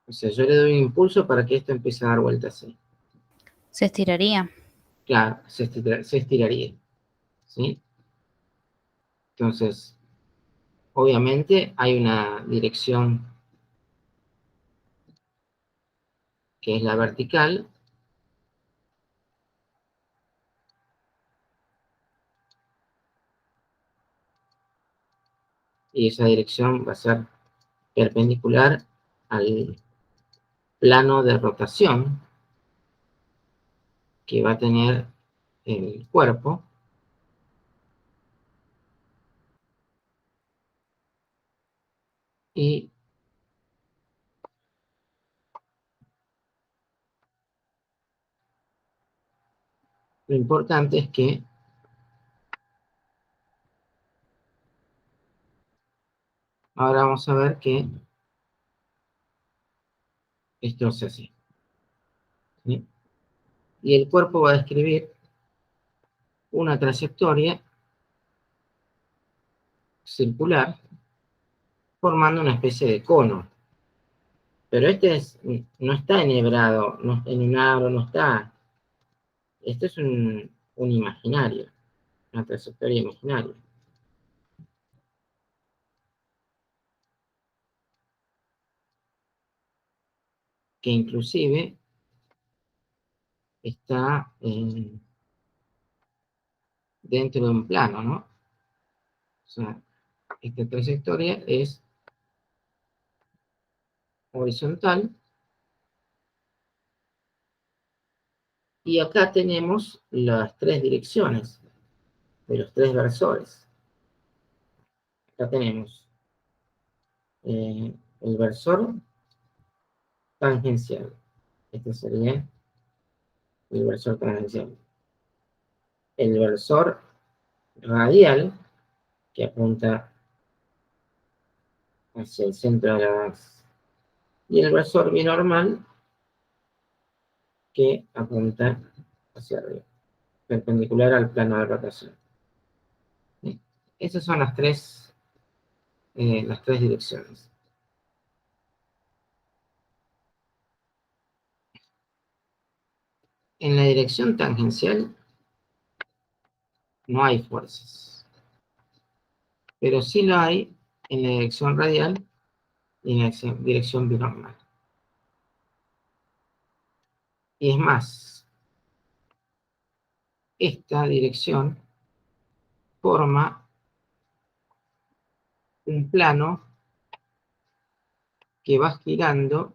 Speaker 1: O sea, yo le doy un impulso para que esto empiece a dar vueltas así.
Speaker 5: Se estiraría.
Speaker 1: Claro, se estiraría, ¿sí? Entonces, obviamente hay una dirección que es la vertical, y esa dirección va a ser perpendicular al plano de rotación que va a tener el cuerpo, y lo importante es que ahora vamos a ver que esto es así, ¿sí? Y el cuerpo va a describir una trayectoria circular formando una especie de cono. Pero no está enhebrado, en un aro, no está. Esto es un imaginario, una trayectoria imaginaria. Que inclusive está dentro de un plano, ¿no? O sea, esta trayectoria es horizontal, y acá tenemos las tres direcciones de los tres versores. Acá tenemos el versor tangencial. Este sería el versor tangencial. El versor radial, que apunta hacia el centro de la base. Y el versor binormal, que apunta hacia arriba, perpendicular al plano de rotación. ¿Sí? Esas son las tres direcciones. En la dirección tangencial no hay fuerzas, pero sí lo hay en la dirección radial y en la dirección binormal. Y es más, esta dirección forma un plano que va girando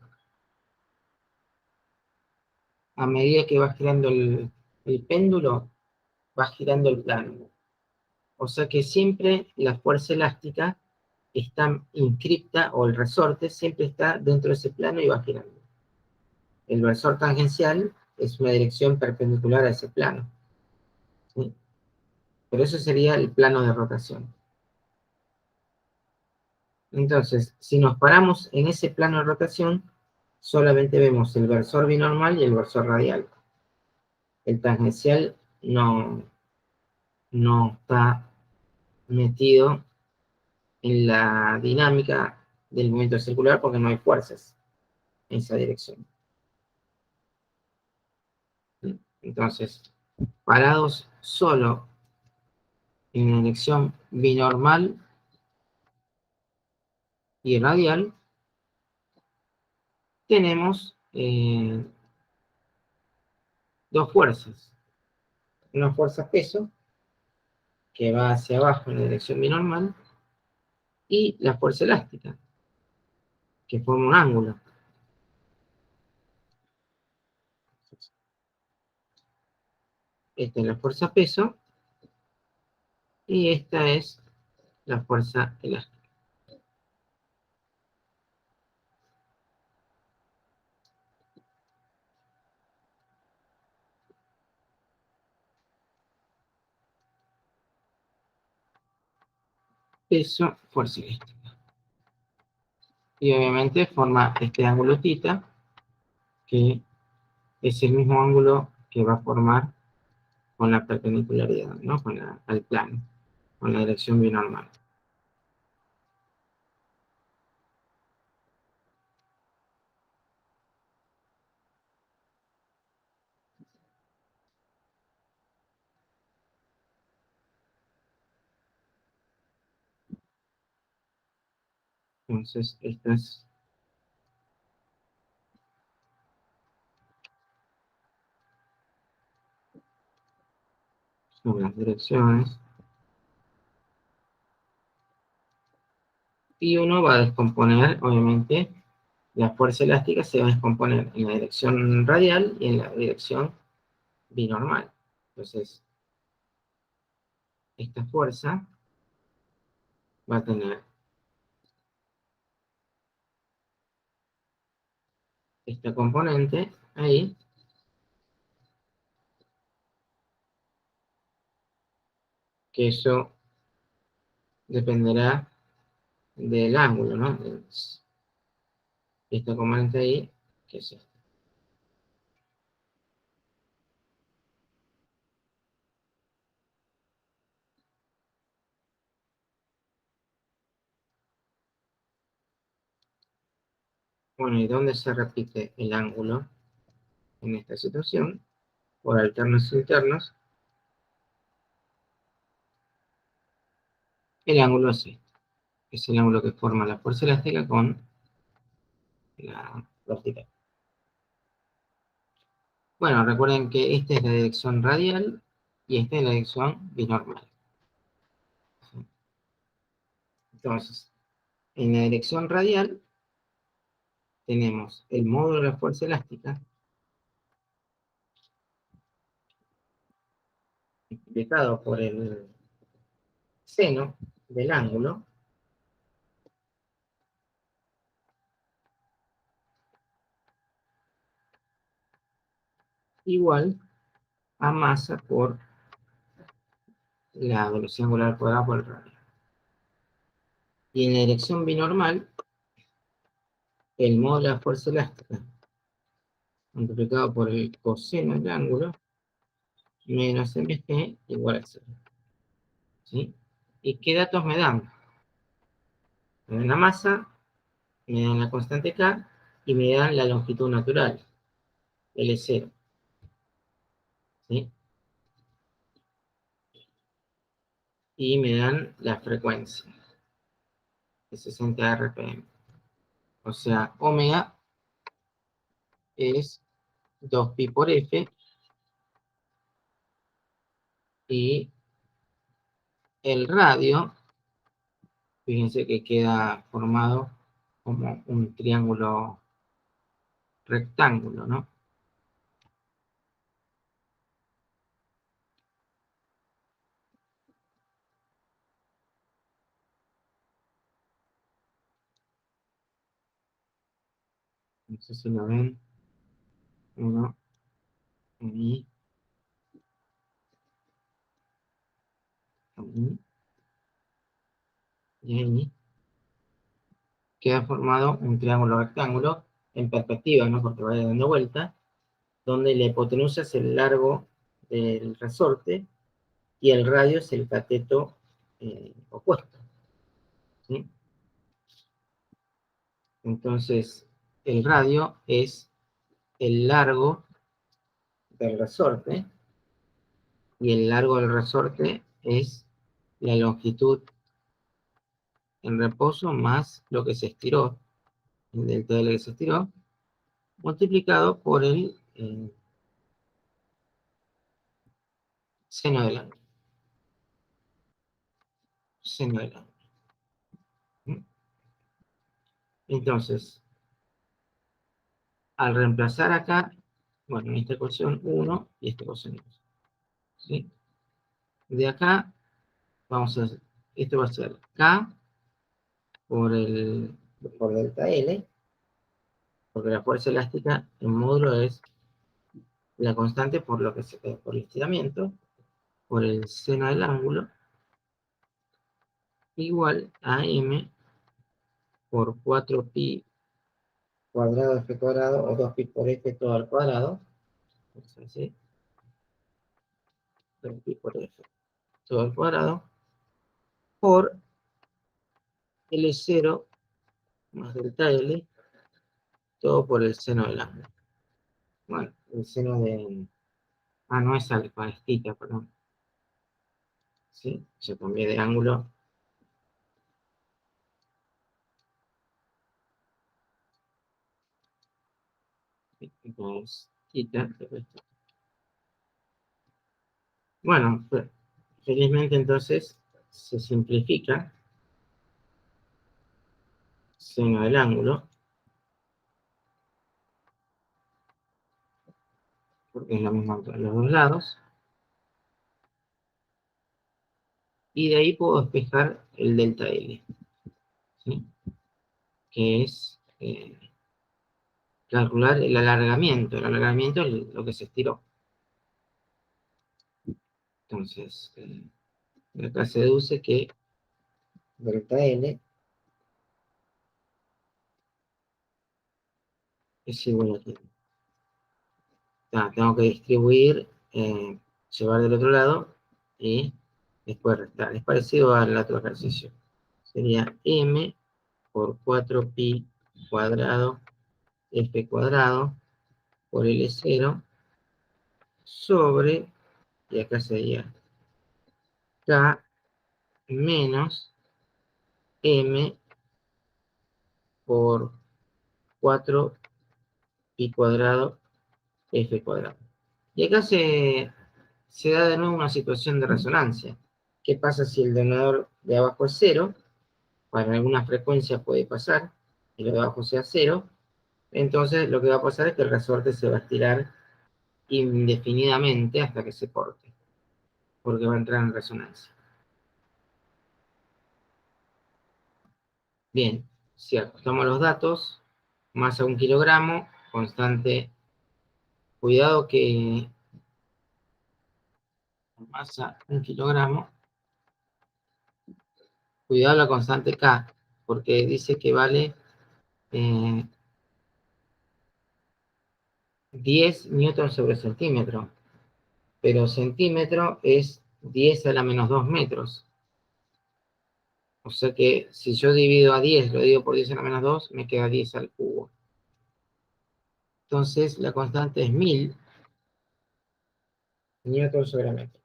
Speaker 1: a medida que va girando el péndulo, va girando el plano. O sea que siempre la fuerza elástica está inscripta, o el resorte siempre está dentro de ese plano y va girando. El versor tangencial es una dirección perpendicular a ese plano, ¿sí? Pero eso sería el plano de rotación. Entonces, si nos paramos en ese plano de rotación, solamente vemos el versor binormal y el versor radial. El tangencial no está metido en la dinámica del movimiento circular porque no hay fuerzas en esa dirección. Entonces, parados solo en la dirección binormal, y radial, tenemos dos fuerzas. Una fuerza peso, que va hacia abajo en la dirección binormal, y la fuerza elástica, que forma un ángulo. Esta es la fuerza peso, y esta es la fuerza elástica. Peso, fuerza elástica. Y obviamente forma este ángulo θ, que es el mismo ángulo que va a formar con la perpendicularidad, ¿no? Al plano, con la dirección binormal. Entonces, estas son las direcciones. Y uno va a descomponer, obviamente, la fuerza elástica se va a descomponer en la dirección radial y en la dirección binormal. Entonces, esta fuerza va a tener esta componente ahí, que eso dependerá del ángulo, ¿no? Esta componente ahí, que es esta. Bueno, ¿y dónde se repite el ángulo en esta situación? Por alternos internos, el ángulo es este. Es el ángulo que forma la fuerza elástica con la vertical. Bueno, recuerden que esta es la dirección radial y esta es la dirección binormal. Entonces, en la dirección radial tenemos el módulo de la fuerza elástica multiplicado por el seno del ángulo igual a masa por la velocidad angular al cuadrado por el radio. Y en la dirección binormal, el módulo de la fuerza elástica multiplicado por el coseno del ángulo menos mg igual a 0. ¿Sí? ¿Y qué datos me dan? Me dan la masa, me dan la constante K y me dan la longitud natural, L0. ¿Sí? Y me dan la frecuencia, de 60 RPM. O sea, omega es 2pi por F y el radio, fíjense que queda formado como un triángulo rectángulo, ¿no? No sé si lo ven. Uno, ahí, ahí, y ahí. Queda formado un triángulo rectángulo en perspectiva, ¿no? Porque va dando vuelta, donde la hipotenusa es el largo del resorte y el radio es el cateto opuesto. ¿Sí? Entonces, el radio es el largo del resorte y el largo del resorte es la longitud en reposo más lo que se estiró, el delta L que se estiró, multiplicado por el seno del ángulo. Seno del ángulo. Entonces, al reemplazar acá, bueno, en esta ecuación 1 y esta ecuación 2. ¿Sí? De acá, vamos a hacer, esto va a ser K por delta L, porque la fuerza elástica en módulo es la constante por lo que por el estiramiento, por el seno del ángulo, igual a m por 4pi cuadrado de f cuadrado, o 2pi por f todo al cuadrado, ¿sí? 2pi por f todo al cuadrado, por L0 más delta L, todo por el seno del ángulo. Bueno, el seno de... Ah, no es alfa, es θ, perdón. ¿Sí? Se cambié de ángulo. Entonces, θ. Bueno, felizmente entonces se simplifica seno del ángulo, porque es la misma altura de los dos lados, y de ahí puedo despejar el delta L, ¿sí? Que es calcular el alargamiento. El alargamiento es lo que se estiró. Entonces, de acá se deduce que delta L es igual a 100. Tengo que distribuir, llevar del otro lado y después restar. Es parecido al otro ejercicio. Sería m por 4pi cuadrado f cuadrado por L0 sobre, y acá sería k menos m por 4pi cuadrado f cuadrado. Y acá se da de nuevo una situación de resonancia. ¿Qué pasa si el denominador de abajo es 0? Para alguna frecuencia puede pasar, y lo de abajo sea 0. Entonces lo que va a pasar es que el resorte se va a estirar indefinidamente hasta que se corte, porque va a entrar en resonancia. Bien, si ajustamos los datos, masa 1 kilogramo, constante, cuidado que masa 1 kilogramo, cuidado la constante K, porque dice que vale 10 newtons sobre centímetro, pero centímetro es 10 a la menos 2 metros. O sea que si yo divido a 10, lo divido por 10 a la menos 2, me queda 10 al cubo. Entonces la constante es 1000 newtons sobre metro.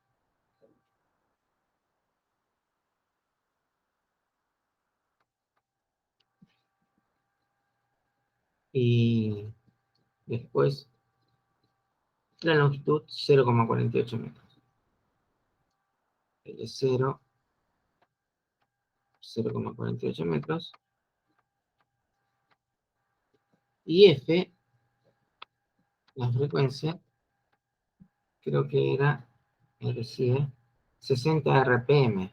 Speaker 1: Y después la longitud 0,48 metros. L0, 0,48 metros. Y F, la frecuencia, creo que era, me decía, 60 RPM.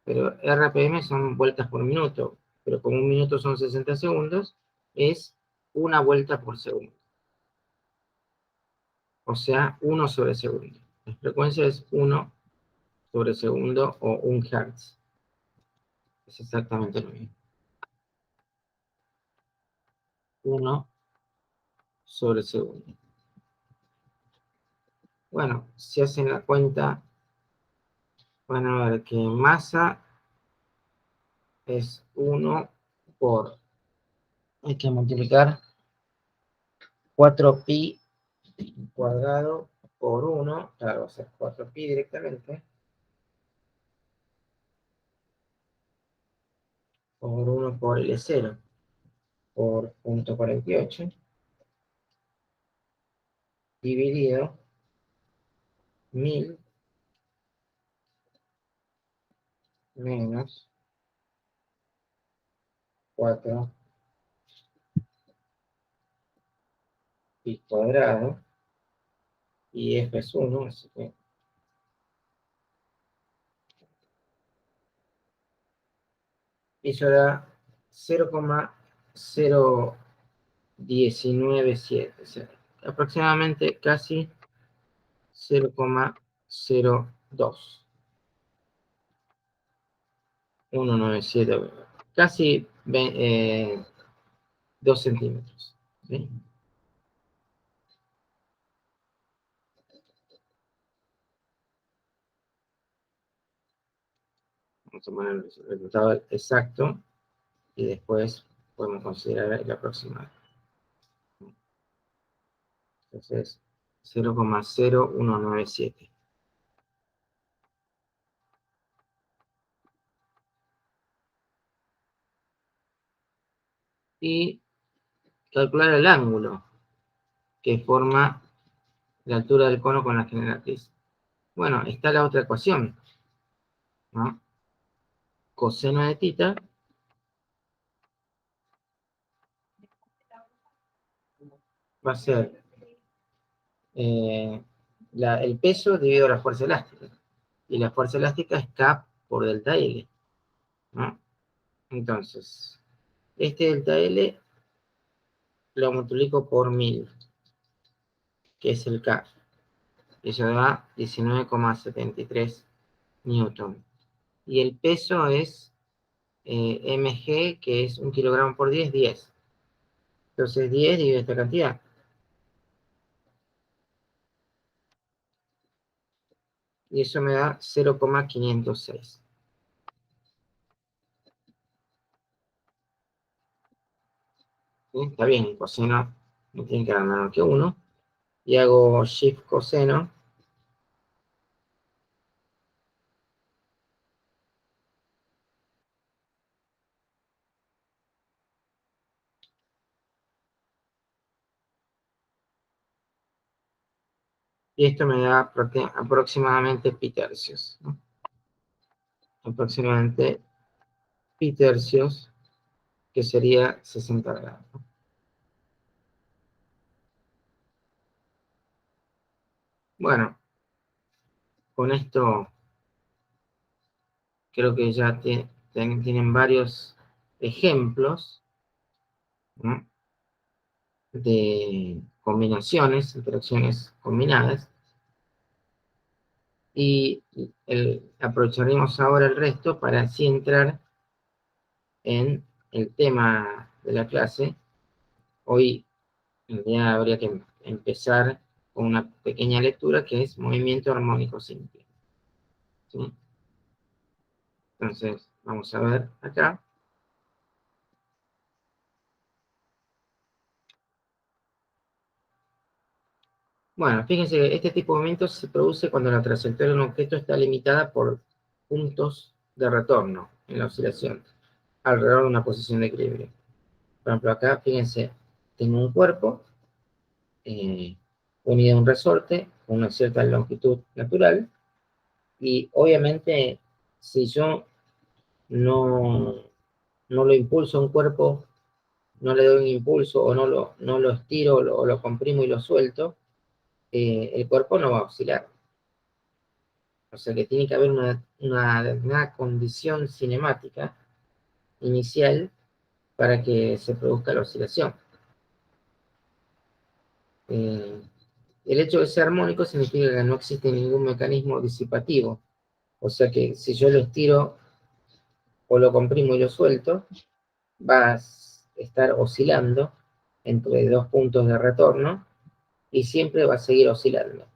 Speaker 1: Pero RPM son vueltas por minuto. Pero como un minuto son 60 segundos, es una vuelta por segundo. O sea, 1 sobre segundo. La frecuencia es 1 sobre segundo o 1 Hz. Es exactamente lo mismo. 1 sobre segundo. Bueno, si hacen la cuenta, van a ver que masa es 1 por, hay que multiplicar 4pi cuadrado por 1, claro, va a ser 4pi directamente, por 1 por L0 por 0.48 dividido 1000 menos 4 pi cuadrado, y f es 1, así que eso da 0,0197, o sea, aproximadamente casi 0,02. 197, casi 2 centímetros. ¿Sí? Vamos a poner el resultado exacto y después podemos considerar el aproximado. Entonces, 0,0197. Y calcular el ángulo que forma la altura del cono con la generatriz. Bueno, está la otra ecuación, ¿no? Coseno de tita va a ser el peso dividido la fuerza elástica. Y la fuerza elástica es K por delta L, ¿no? Entonces, este delta L lo multiplico por 1000, que es el K. Eso da 19,73 newton. Y el peso es mg, que es 1 kilogramo por 10, 10. Entonces 10 dividido esta cantidad. Y eso me da 0,506. ¿Sí? Está bien, el coseno no tiene que dar menos que 1. Y hago shift coseno. Y esto me da aproximadamente pi tercios, ¿no? Aproximadamente pi tercios, que sería 60 grados. Bueno, con esto creo que ya tienen varios ejemplos, ¿no? De combinaciones, interacciones combinadas. Y aprovecharemos ahora el resto para así entrar en el tema de la clase. Hoy en realidad habría que empezar con una pequeña lectura que es movimiento armónico simple. ¿Sí? Entonces, vamos a ver acá. Bueno, fíjense que este tipo de movimientos se produce cuando la trayectoria de un objeto está limitada por puntos de retorno en la oscilación, alrededor de una posición de equilibrio. Por ejemplo, acá, fíjense, tengo un cuerpo unido a un resorte con una cierta longitud natural, y obviamente, si yo no lo impulso a un cuerpo, no le doy un impulso, o no lo estiro, o lo comprimo y lo suelto, el cuerpo no va a oscilar. O sea que tiene que haber una condición cinemática inicial para que se produzca la oscilación. El hecho de ser armónico significa que no existe ningún mecanismo disipativo. O sea que si yo lo estiro o lo comprimo y lo suelto, va a estar oscilando entre dos puntos de retorno y siempre va a seguir oscilando.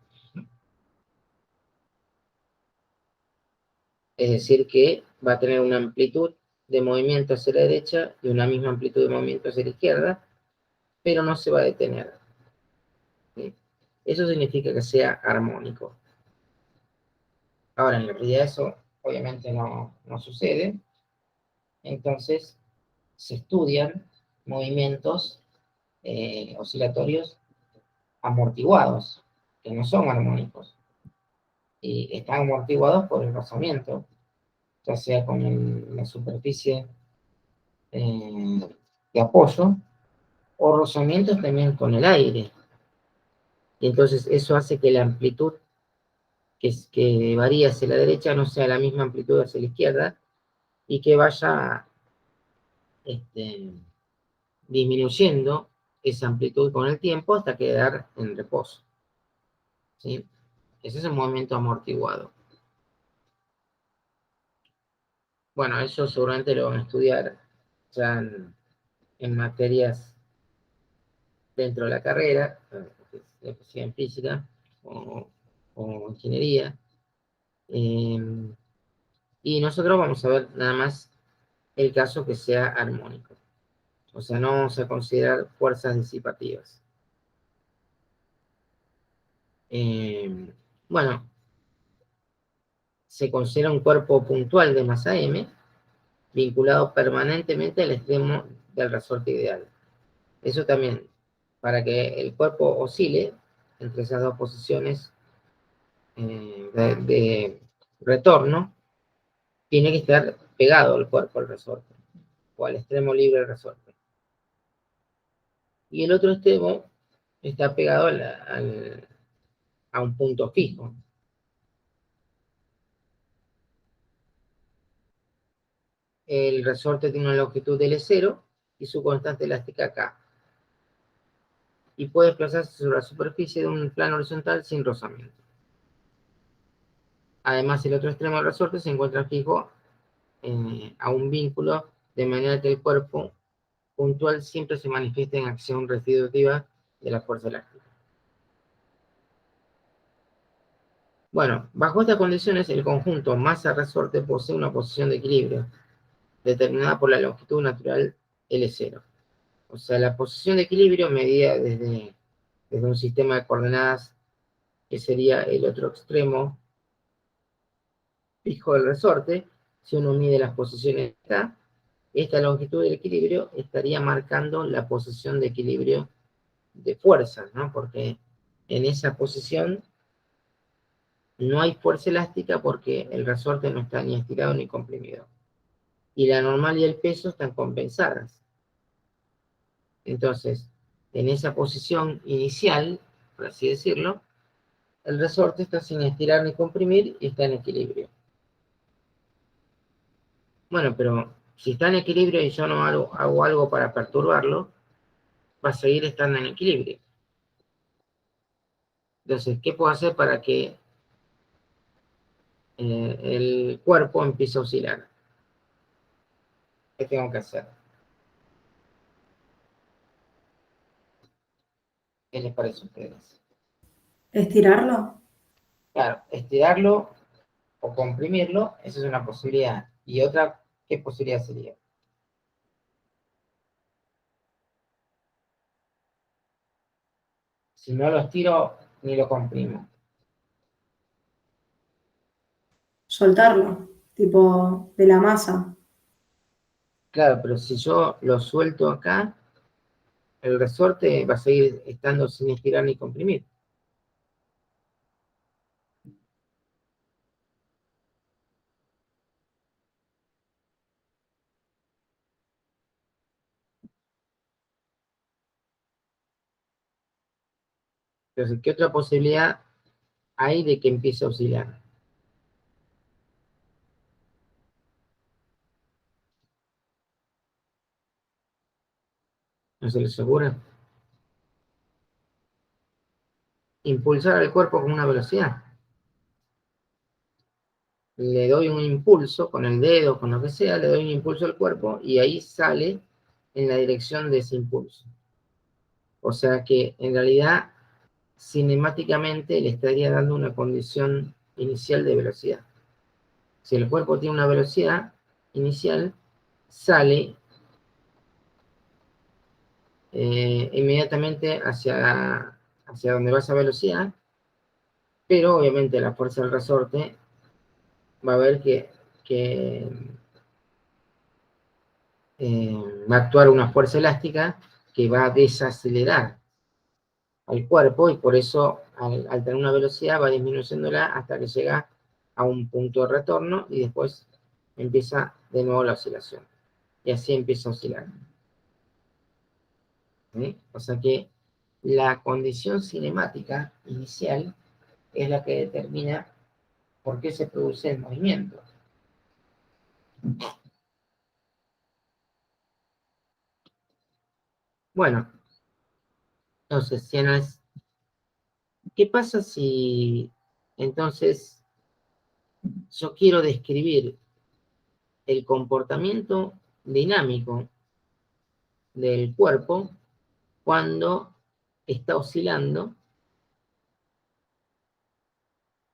Speaker 1: Es decir, que va a tener una amplitud de movimiento hacia la derecha y una misma amplitud de movimiento hacia la izquierda, pero no se va a detener. ¿Sí? Eso significa que sea armónico. Ahora, en la realidad eso obviamente no sucede, entonces se estudian movimientos oscilatorios amortiguados, que no son armónicos, y están amortiguados por el rozamiento, ya sea con la superficie de apoyo, o rozamientos también con el aire. Y entonces eso hace que la amplitud que varía hacia la derecha no sea la misma amplitud hacia la izquierda, y que vaya disminuyendo esa amplitud con el tiempo hasta quedar en reposo. ¿Sí? Ese es el movimiento amortiguado. Bueno, eso seguramente lo van a estudiar ya en materias dentro de la carrera, de física en física o ingeniería. Y nosotros vamos a ver nada más el caso que sea armónico. O sea, no vamos a considerar fuerzas disipativas. Bueno, se considera un cuerpo puntual de masa m vinculado permanentemente al extremo del resorte ideal. Eso también, para que el cuerpo oscile entre esas dos posiciones de retorno, tiene que estar pegado el cuerpo al resorte, o al extremo libre del resorte. Y el otro extremo está pegado a un punto fijo. El resorte tiene una longitud de L0 y su constante elástica K. Y puede desplazarse sobre la superficie de un plano horizontal sin rozamiento. Además, el otro extremo del resorte se encuentra fijo a un vínculo, de manera que el cuerpo puntual siempre se manifiesta en acción restitutiva de la fuerza elástica. Bueno, bajo estas condiciones, el conjunto masa-resorte posee una posición de equilibrio, determinada por la longitud natural L0. O sea, la posición de equilibrio medida desde un sistema de coordenadas que sería el otro extremo fijo del resorte. Si uno mide las posiciones acá, esta longitud del equilibrio estaría marcando la posición de equilibrio de fuerzas, ¿no? Porque en esa posición no hay fuerza elástica porque el resorte no está ni estirado ni comprimido. Y la normal y el peso están compensadas. Entonces, en esa posición inicial, por así decirlo, el resorte está sin estirar ni comprimir y está en equilibrio. Bueno, pero si está en equilibrio y yo no hago algo para perturbarlo, va a seguir estando en equilibrio. Entonces, ¿qué puedo hacer para que el cuerpo empiece a oscilar? ¿Qué tengo que hacer? ¿Qué les parece a ustedes?
Speaker 4: ¿Estirarlo?
Speaker 1: Claro, estirarlo o comprimirlo, esa es una posibilidad. Y otra, ¿qué posibilidad sería? Si no lo estiro ni lo comprimo.
Speaker 4: Soltarlo, tipo de la masa.
Speaker 1: Claro, pero si yo lo suelto acá, el resorte va a seguir estando sin estirar ni comprimir. Entonces, ¿qué otra posibilidad hay de que empiece a oscilar? ¿No se les ocurre? Impulsar al cuerpo con una velocidad. Le doy un impulso con el dedo, con lo que sea, le doy un impulso al cuerpo y ahí sale en la dirección de ese impulso. O sea que en realidad cinemáticamente le estaría dando una condición inicial de velocidad. Si el cuerpo tiene una velocidad inicial, sale inmediatamente hacia donde va esa velocidad, pero obviamente la fuerza del resorte va a ver que va a actuar una fuerza elástica que va a desacelerar al cuerpo y por eso al tener una velocidad va disminuyéndola hasta que llega a un punto de retorno y después empieza de nuevo la oscilación. Y así empieza a oscilar. ¿Sí? O sea que la condición cinemática inicial es la que determina por qué se produce el movimiento. Bueno, entonces, ¿qué pasa si entonces yo quiero describir el comportamiento dinámico del cuerpo cuando está oscilando?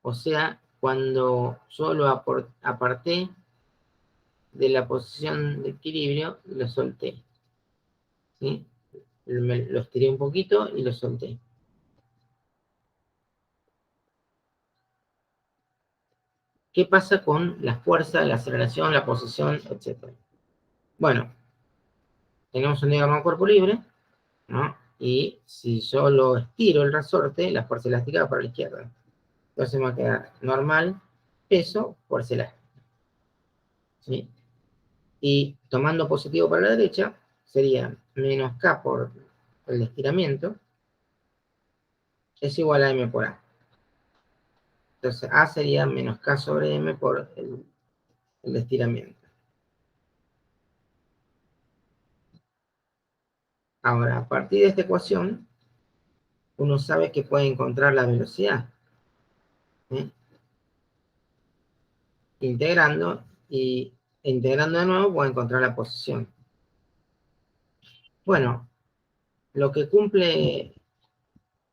Speaker 1: O sea, cuando yo lo aparté de la posición de equilibrio y lo solté. ¿Sí? Lo estiré un poquito y lo solté. ¿Qué pasa con la fuerza, la aceleración, la posición, etcétera? Bueno, tenemos un diagrama de cuerpo libre, ¿no? Y si yo lo estiro el resorte, la fuerza elástica va para la izquierda. Entonces me va a quedar normal, peso, fuerza elástica. ¿Sí? Y tomando positivo para la derecha, sería menos K por el estiramiento, es igual a M por A. Entonces A sería menos K sobre M por el estiramiento. Ahora, a partir de esta ecuación, uno sabe que puede encontrar la velocidad. ¿Sí? Integrando y integrando de nuevo puedo encontrar la posición. Bueno, lo que cumple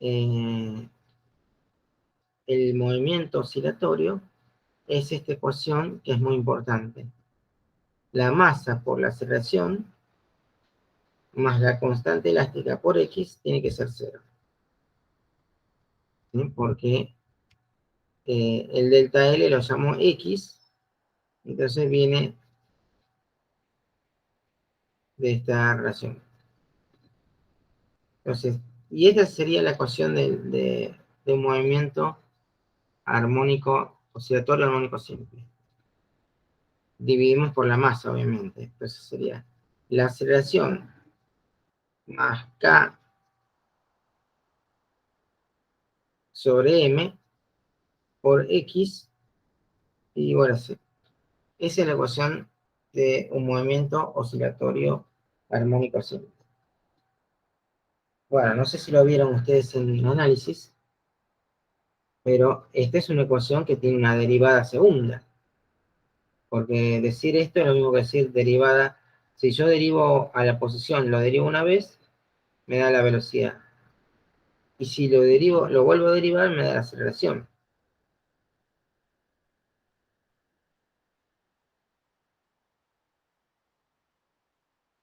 Speaker 1: el movimiento oscilatorio es esta ecuación que es muy importante. La masa por la aceleración más la constante elástica por X tiene que ser 0. ¿Sí? Porque el delta L lo llamo X, entonces viene de esta relación. Entonces, y esta sería la ecuación de movimiento armónico, oscilatorio armónico simple. Dividimos por la masa, obviamente. Entonces sería la aceleración más K sobre M por X, y bueno, sí. Esa es la ecuación de un movimiento oscilatorio armónico simple. Bueno, no sé si lo vieron ustedes en el análisis, pero esta es una ecuación que tiene una derivada segunda. Porque decir esto es lo mismo que decir derivada. Si yo derivo a la posición, lo derivo una vez, me da la velocidad. Y si lo vuelvo a derivar, me da la aceleración.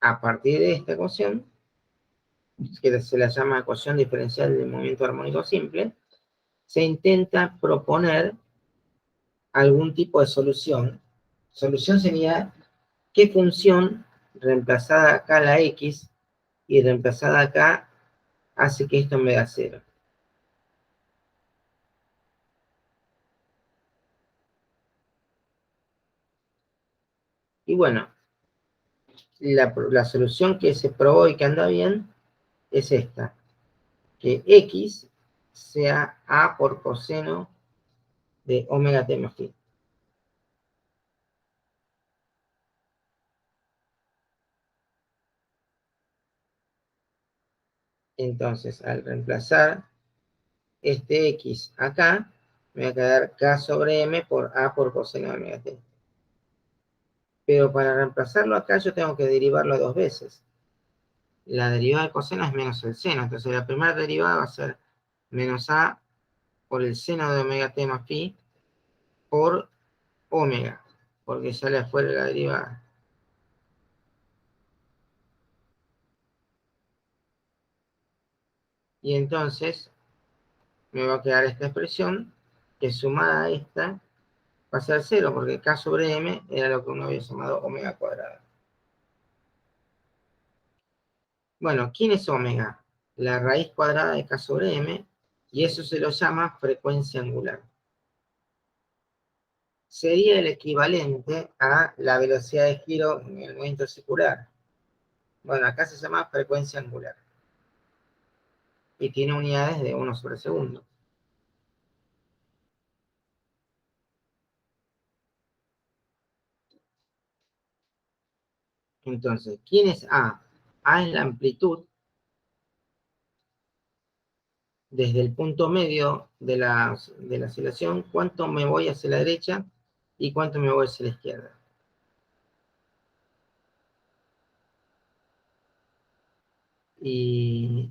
Speaker 1: A partir de esta ecuación, que se la llama ecuación diferencial del movimiento armónico simple, se intenta proponer algún tipo de solución. Solución sería qué función reemplazada acá la X y reemplazada acá hace que esto me da 0. Y bueno, la solución que se probó y que anda bien es esta, que X sea A por coseno de omega t más phi. Entonces, al reemplazar este X acá, me va a quedar K sobre M por A por coseno de omega t. Pero para reemplazarlo acá yo tengo que derivarlo dos veces. La derivada de coseno es menos el seno, entonces la primera derivada va a ser menos A por el seno de omega t más phi por omega, porque sale afuera la derivada. Y entonces me va a quedar esta expresión que sumada a esta va a ser 0, porque K sobre M era lo que uno había llamado omega cuadrada. Bueno, ¿quién es omega? La raíz cuadrada de k sobre m, y eso se lo llama frecuencia angular. Sería el equivalente a la velocidad de giro en el movimiento circular. Bueno, acá se llama frecuencia angular. Y tiene unidades de 1 sobre segundo. Entonces, ¿quién es A? A es la amplitud desde el punto medio de la oscilación, cuánto me voy hacia la derecha y cuánto me voy hacia la izquierda. Y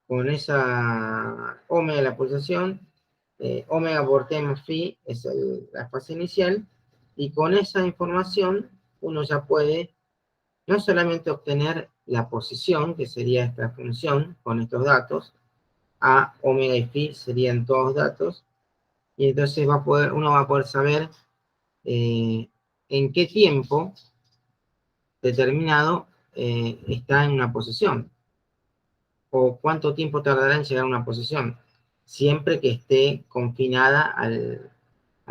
Speaker 1: con esa omega la pulsación, omega por t más phi es la fase inicial, y con esa información uno ya puede no solamente obtener la posición, que sería esta función con estos datos, a, omega y phi serían todos datos, y entonces uno va a poder saber en qué tiempo determinado está en una posición, o cuánto tiempo tardará en llegar a una posición, siempre que esté confinada a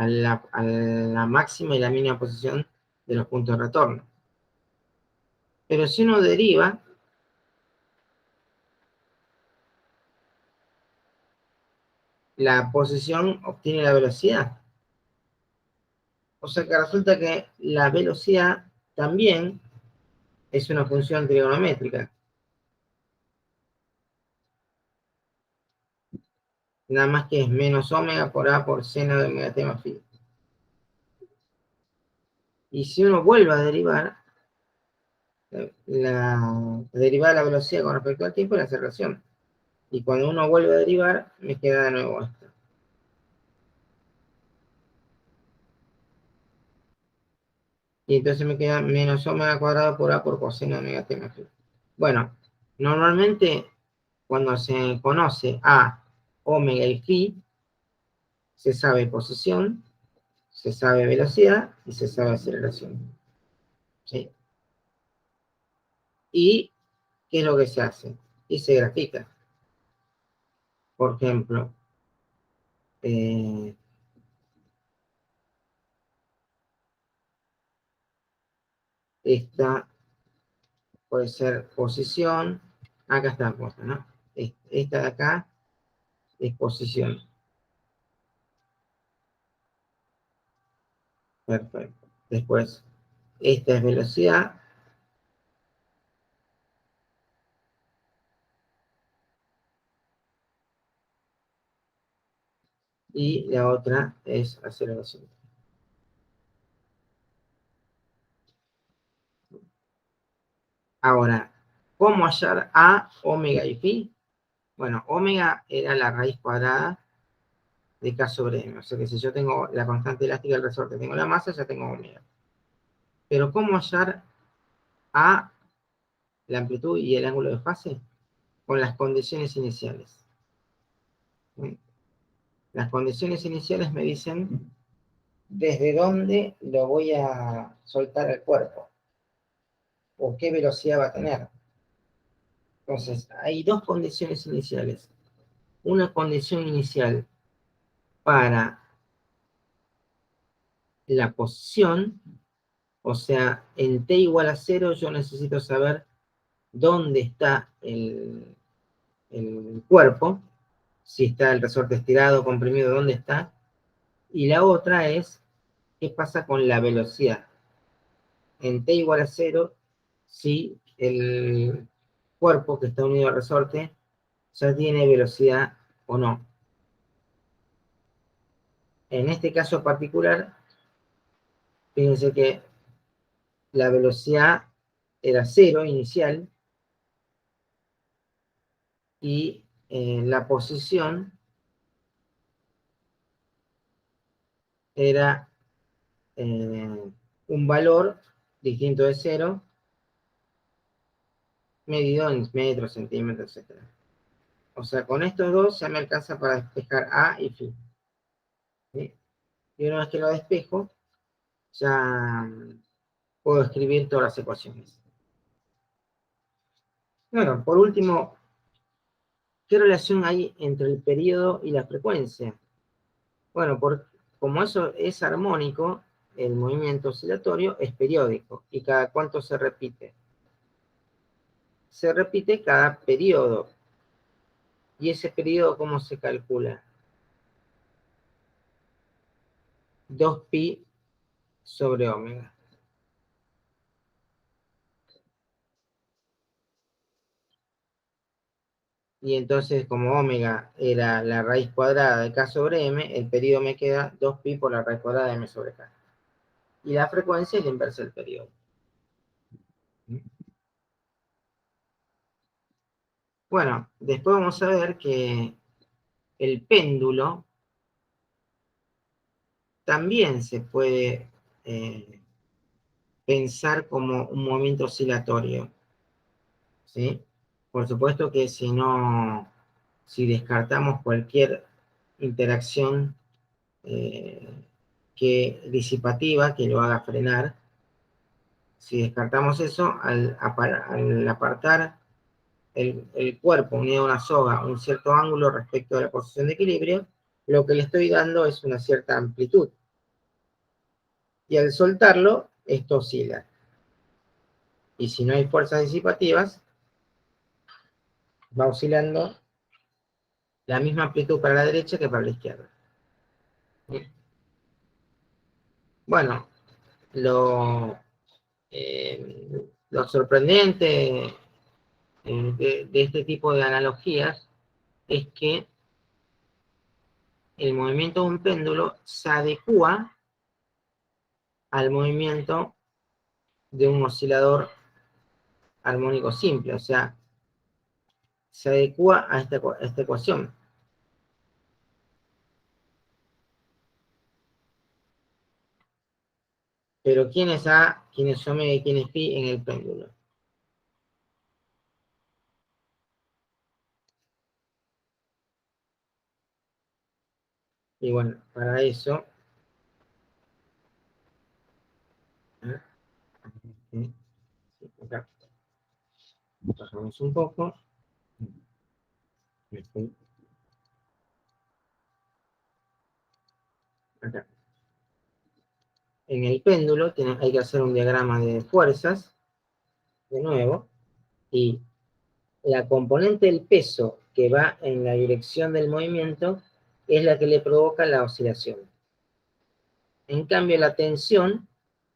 Speaker 1: la máxima y la mínima posición de los puntos de retorno. Pero si uno deriva, la posición obtiene la velocidad. O sea que resulta que la velocidad también es una función trigonométrica. Nada más que es menos omega por A por seno de omega t más phi. Y si uno vuelve a derivar, derivar la velocidad con respecto al tiempo y la aceleración. Y cuando uno vuelve a derivar, me queda de nuevo esto. Y entonces me queda menos omega cuadrado por A por coseno de omega t más phi. Bueno, normalmente cuando se conoce A, omega y phi, se sabe posición, se sabe velocidad y se sabe aceleración. ¿Sí? ¿Y qué es lo que se hace? Y se grafica. Por ejemplo, esta puede ser posición. Acá está la cosa, ¿no? Esta de acá es posición. Perfecto. Después, esta es velocidad. Y la otra es aceleración. Ahora, ¿cómo hallar A, omega y phi? Bueno, omega era la raíz cuadrada de K sobre M. O sea que si yo tengo la constante elástica del resorte, tengo la masa, ya tengo omega. Pero ¿cómo hallar A, la amplitud y el ángulo de fase? Con las condiciones iniciales. ¿Sí? Las condiciones iniciales me dicen desde dónde lo voy a soltar al cuerpo o qué velocidad va a tener. Entonces, hay dos condiciones iniciales. Una condición inicial para la posición, o sea, en t igual a 0 yo necesito saber dónde está el cuerpo, si está el resorte estirado, comprimido, dónde está. Y la otra es, ¿qué pasa con la velocidad? En t igual a 0, si el cuerpo que está unido al resorte ya tiene velocidad o no. En este caso particular, fíjense que la velocidad era 0 inicial y la posición era un valor distinto de 0 medido en metros, centímetros, etc. O sea, con estos dos ya me alcanza para despejar A y phi. ¿Sí? Y una vez que lo despejo, ya puedo escribir todas las ecuaciones. Bueno, por último, ¿qué relación hay entre el periodo y la frecuencia? Bueno, como eso es armónico, el movimiento oscilatorio es periódico. ¿Y cada cuánto se repite? Se repite cada periodo. ¿Y ese periodo cómo se calcula? 2pi sobre omega. Y entonces, como omega era la raíz cuadrada de k sobre m, el periodo me queda 2pi por la raíz cuadrada de m sobre k. Y la frecuencia es la inversa del periodo. Bueno, después vamos a ver que el péndulo también se puede pensar como un movimiento oscilatorio, ¿sí? Por supuesto que si descartamos cualquier interacción disipativa que lo haga frenar, si descartamos eso, al apartar el cuerpo unido a una soga un cierto ángulo respecto a la posición de equilibrio, lo que le estoy dando es una cierta amplitud. Y al soltarlo, esto oscila. Y si no hay fuerzas disipativas, va oscilando la misma amplitud para la derecha que para la izquierda. Bueno, lo sorprendente de este tipo de analogías es que el movimiento de un péndulo se adecua al movimiento de un oscilador armónico simple, o sea, se adecua a esta ecuación. Pero ¿quién es A, quién es omega y quién es pi en el péndulo? Y bueno, para eso, acá bajamos un poco. Acá. En el péndulo hay que hacer un diagrama de fuerzas, de nuevo, y la componente del peso que va en la dirección del movimiento es la que le provoca la oscilación. En cambio, la tensión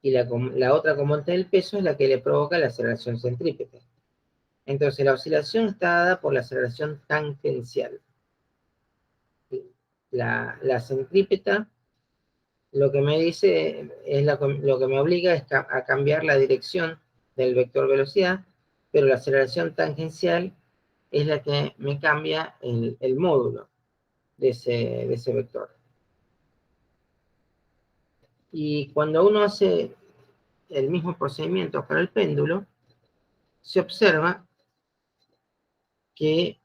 Speaker 1: y la otra componente del peso es la que le provoca la aceleración centrípeta. Entonces, la oscilación está dada por la aceleración tangencial. La centrípeta lo que me dice es lo que me obliga es a cambiar la dirección del vector velocidad, pero la aceleración tangencial es la que me cambia el módulo de ese vector. Y cuando uno hace el mismo procedimiento para el péndulo, se observa que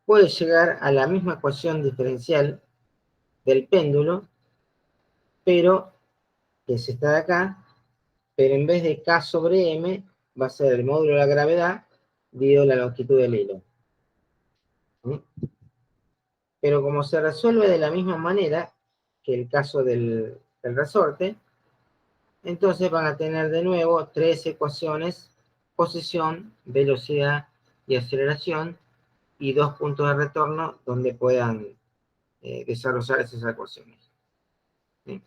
Speaker 1: puede llegar a la misma ecuación diferencial del péndulo, pero que se está de acá, pero en vez de K sobre M, va a ser el módulo de la gravedad dividido la longitud del hilo. ¿Sí? Pero como se resuelve de la misma manera que el caso del resorte, entonces van a tener de nuevo 3 ecuaciones: posición, velocidad y aceleración, y 2 puntos de retorno donde puedan desarrollar esas ecuaciones. ¿Sí?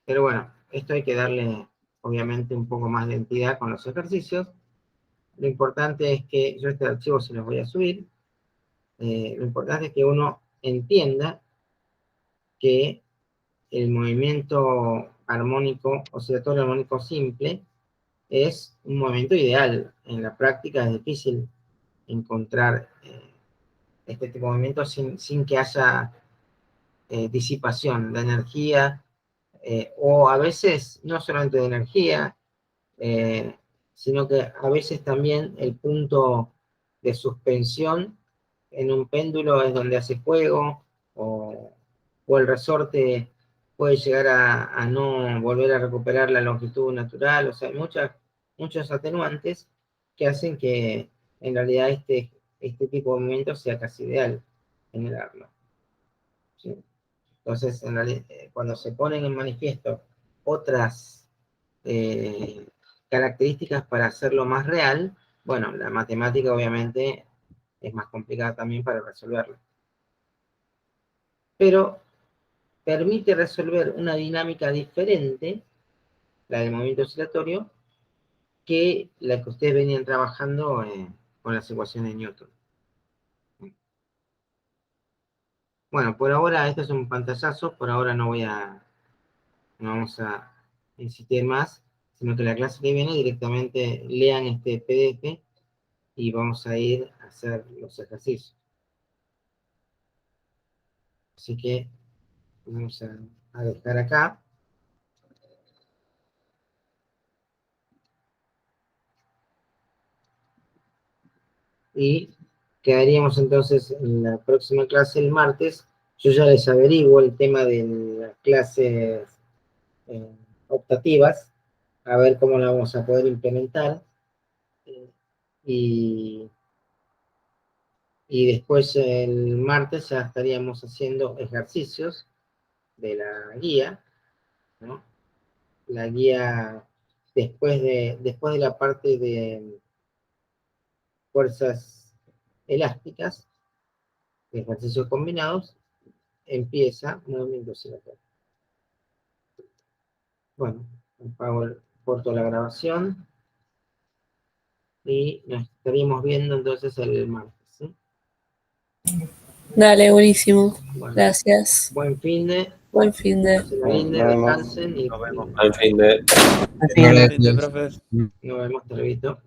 Speaker 1: Pero bueno, esto hay que darle obviamente un poco más de entidad con los ejercicios. Lo importante es que yo este archivo se los voy a subir. Lo importante es que uno entienda que el movimiento armónico, oscilatorio armónico simple, es un movimiento ideal. En la práctica es difícil encontrar este tipo de movimiento sin que haya disipación de energía, o a veces no solamente de energía, sino que a veces también el punto de suspensión en un péndulo es donde hace juego, o el resorte puede llegar a no volver a recuperar la longitud natural, o sea, hay muchos atenuantes que hacen que en realidad este tipo de movimiento sea casi ideal generarlo. ¿Sí? Entonces, en realidad, cuando se ponen en manifiesto otras características para hacerlo más real, bueno, la matemática obviamente es más complicada también para resolverlo. Pero permite resolver una dinámica diferente, la del movimiento oscilatorio, que la que ustedes venían trabajando con las ecuaciones de Newton. Bueno, por ahora, esto es un pantallazo, por ahora no vamos a insistir más, sino que la clase que viene directamente lean este PDF y vamos a ir a hacer los ejercicios. Así que vamos a dejar acá. Y quedaríamos entonces en la próxima clase el martes. Yo ya les averiguo el tema de las clases optativas, a ver cómo la vamos a poder implementar. Y después el martes ya estaríamos haciendo ejercicios de la guía, ¿no? La guía después de la parte de fuerzas elásticas, de ejercicios combinados, empieza movimiento oscilatorio. Bueno, corto la grabación y nos estaríamos viendo entonces el martes, ¿sí?
Speaker 6: Dale, buenísimo.
Speaker 1: Bueno,
Speaker 6: Gracias.
Speaker 1: buen fin de,
Speaker 6: Buen fin de.
Speaker 1: se la linda, descansen y
Speaker 3: Nos vemos.
Speaker 2: Al fin de...
Speaker 3: Igualmente, profe.
Speaker 1: nos vemos, Televito.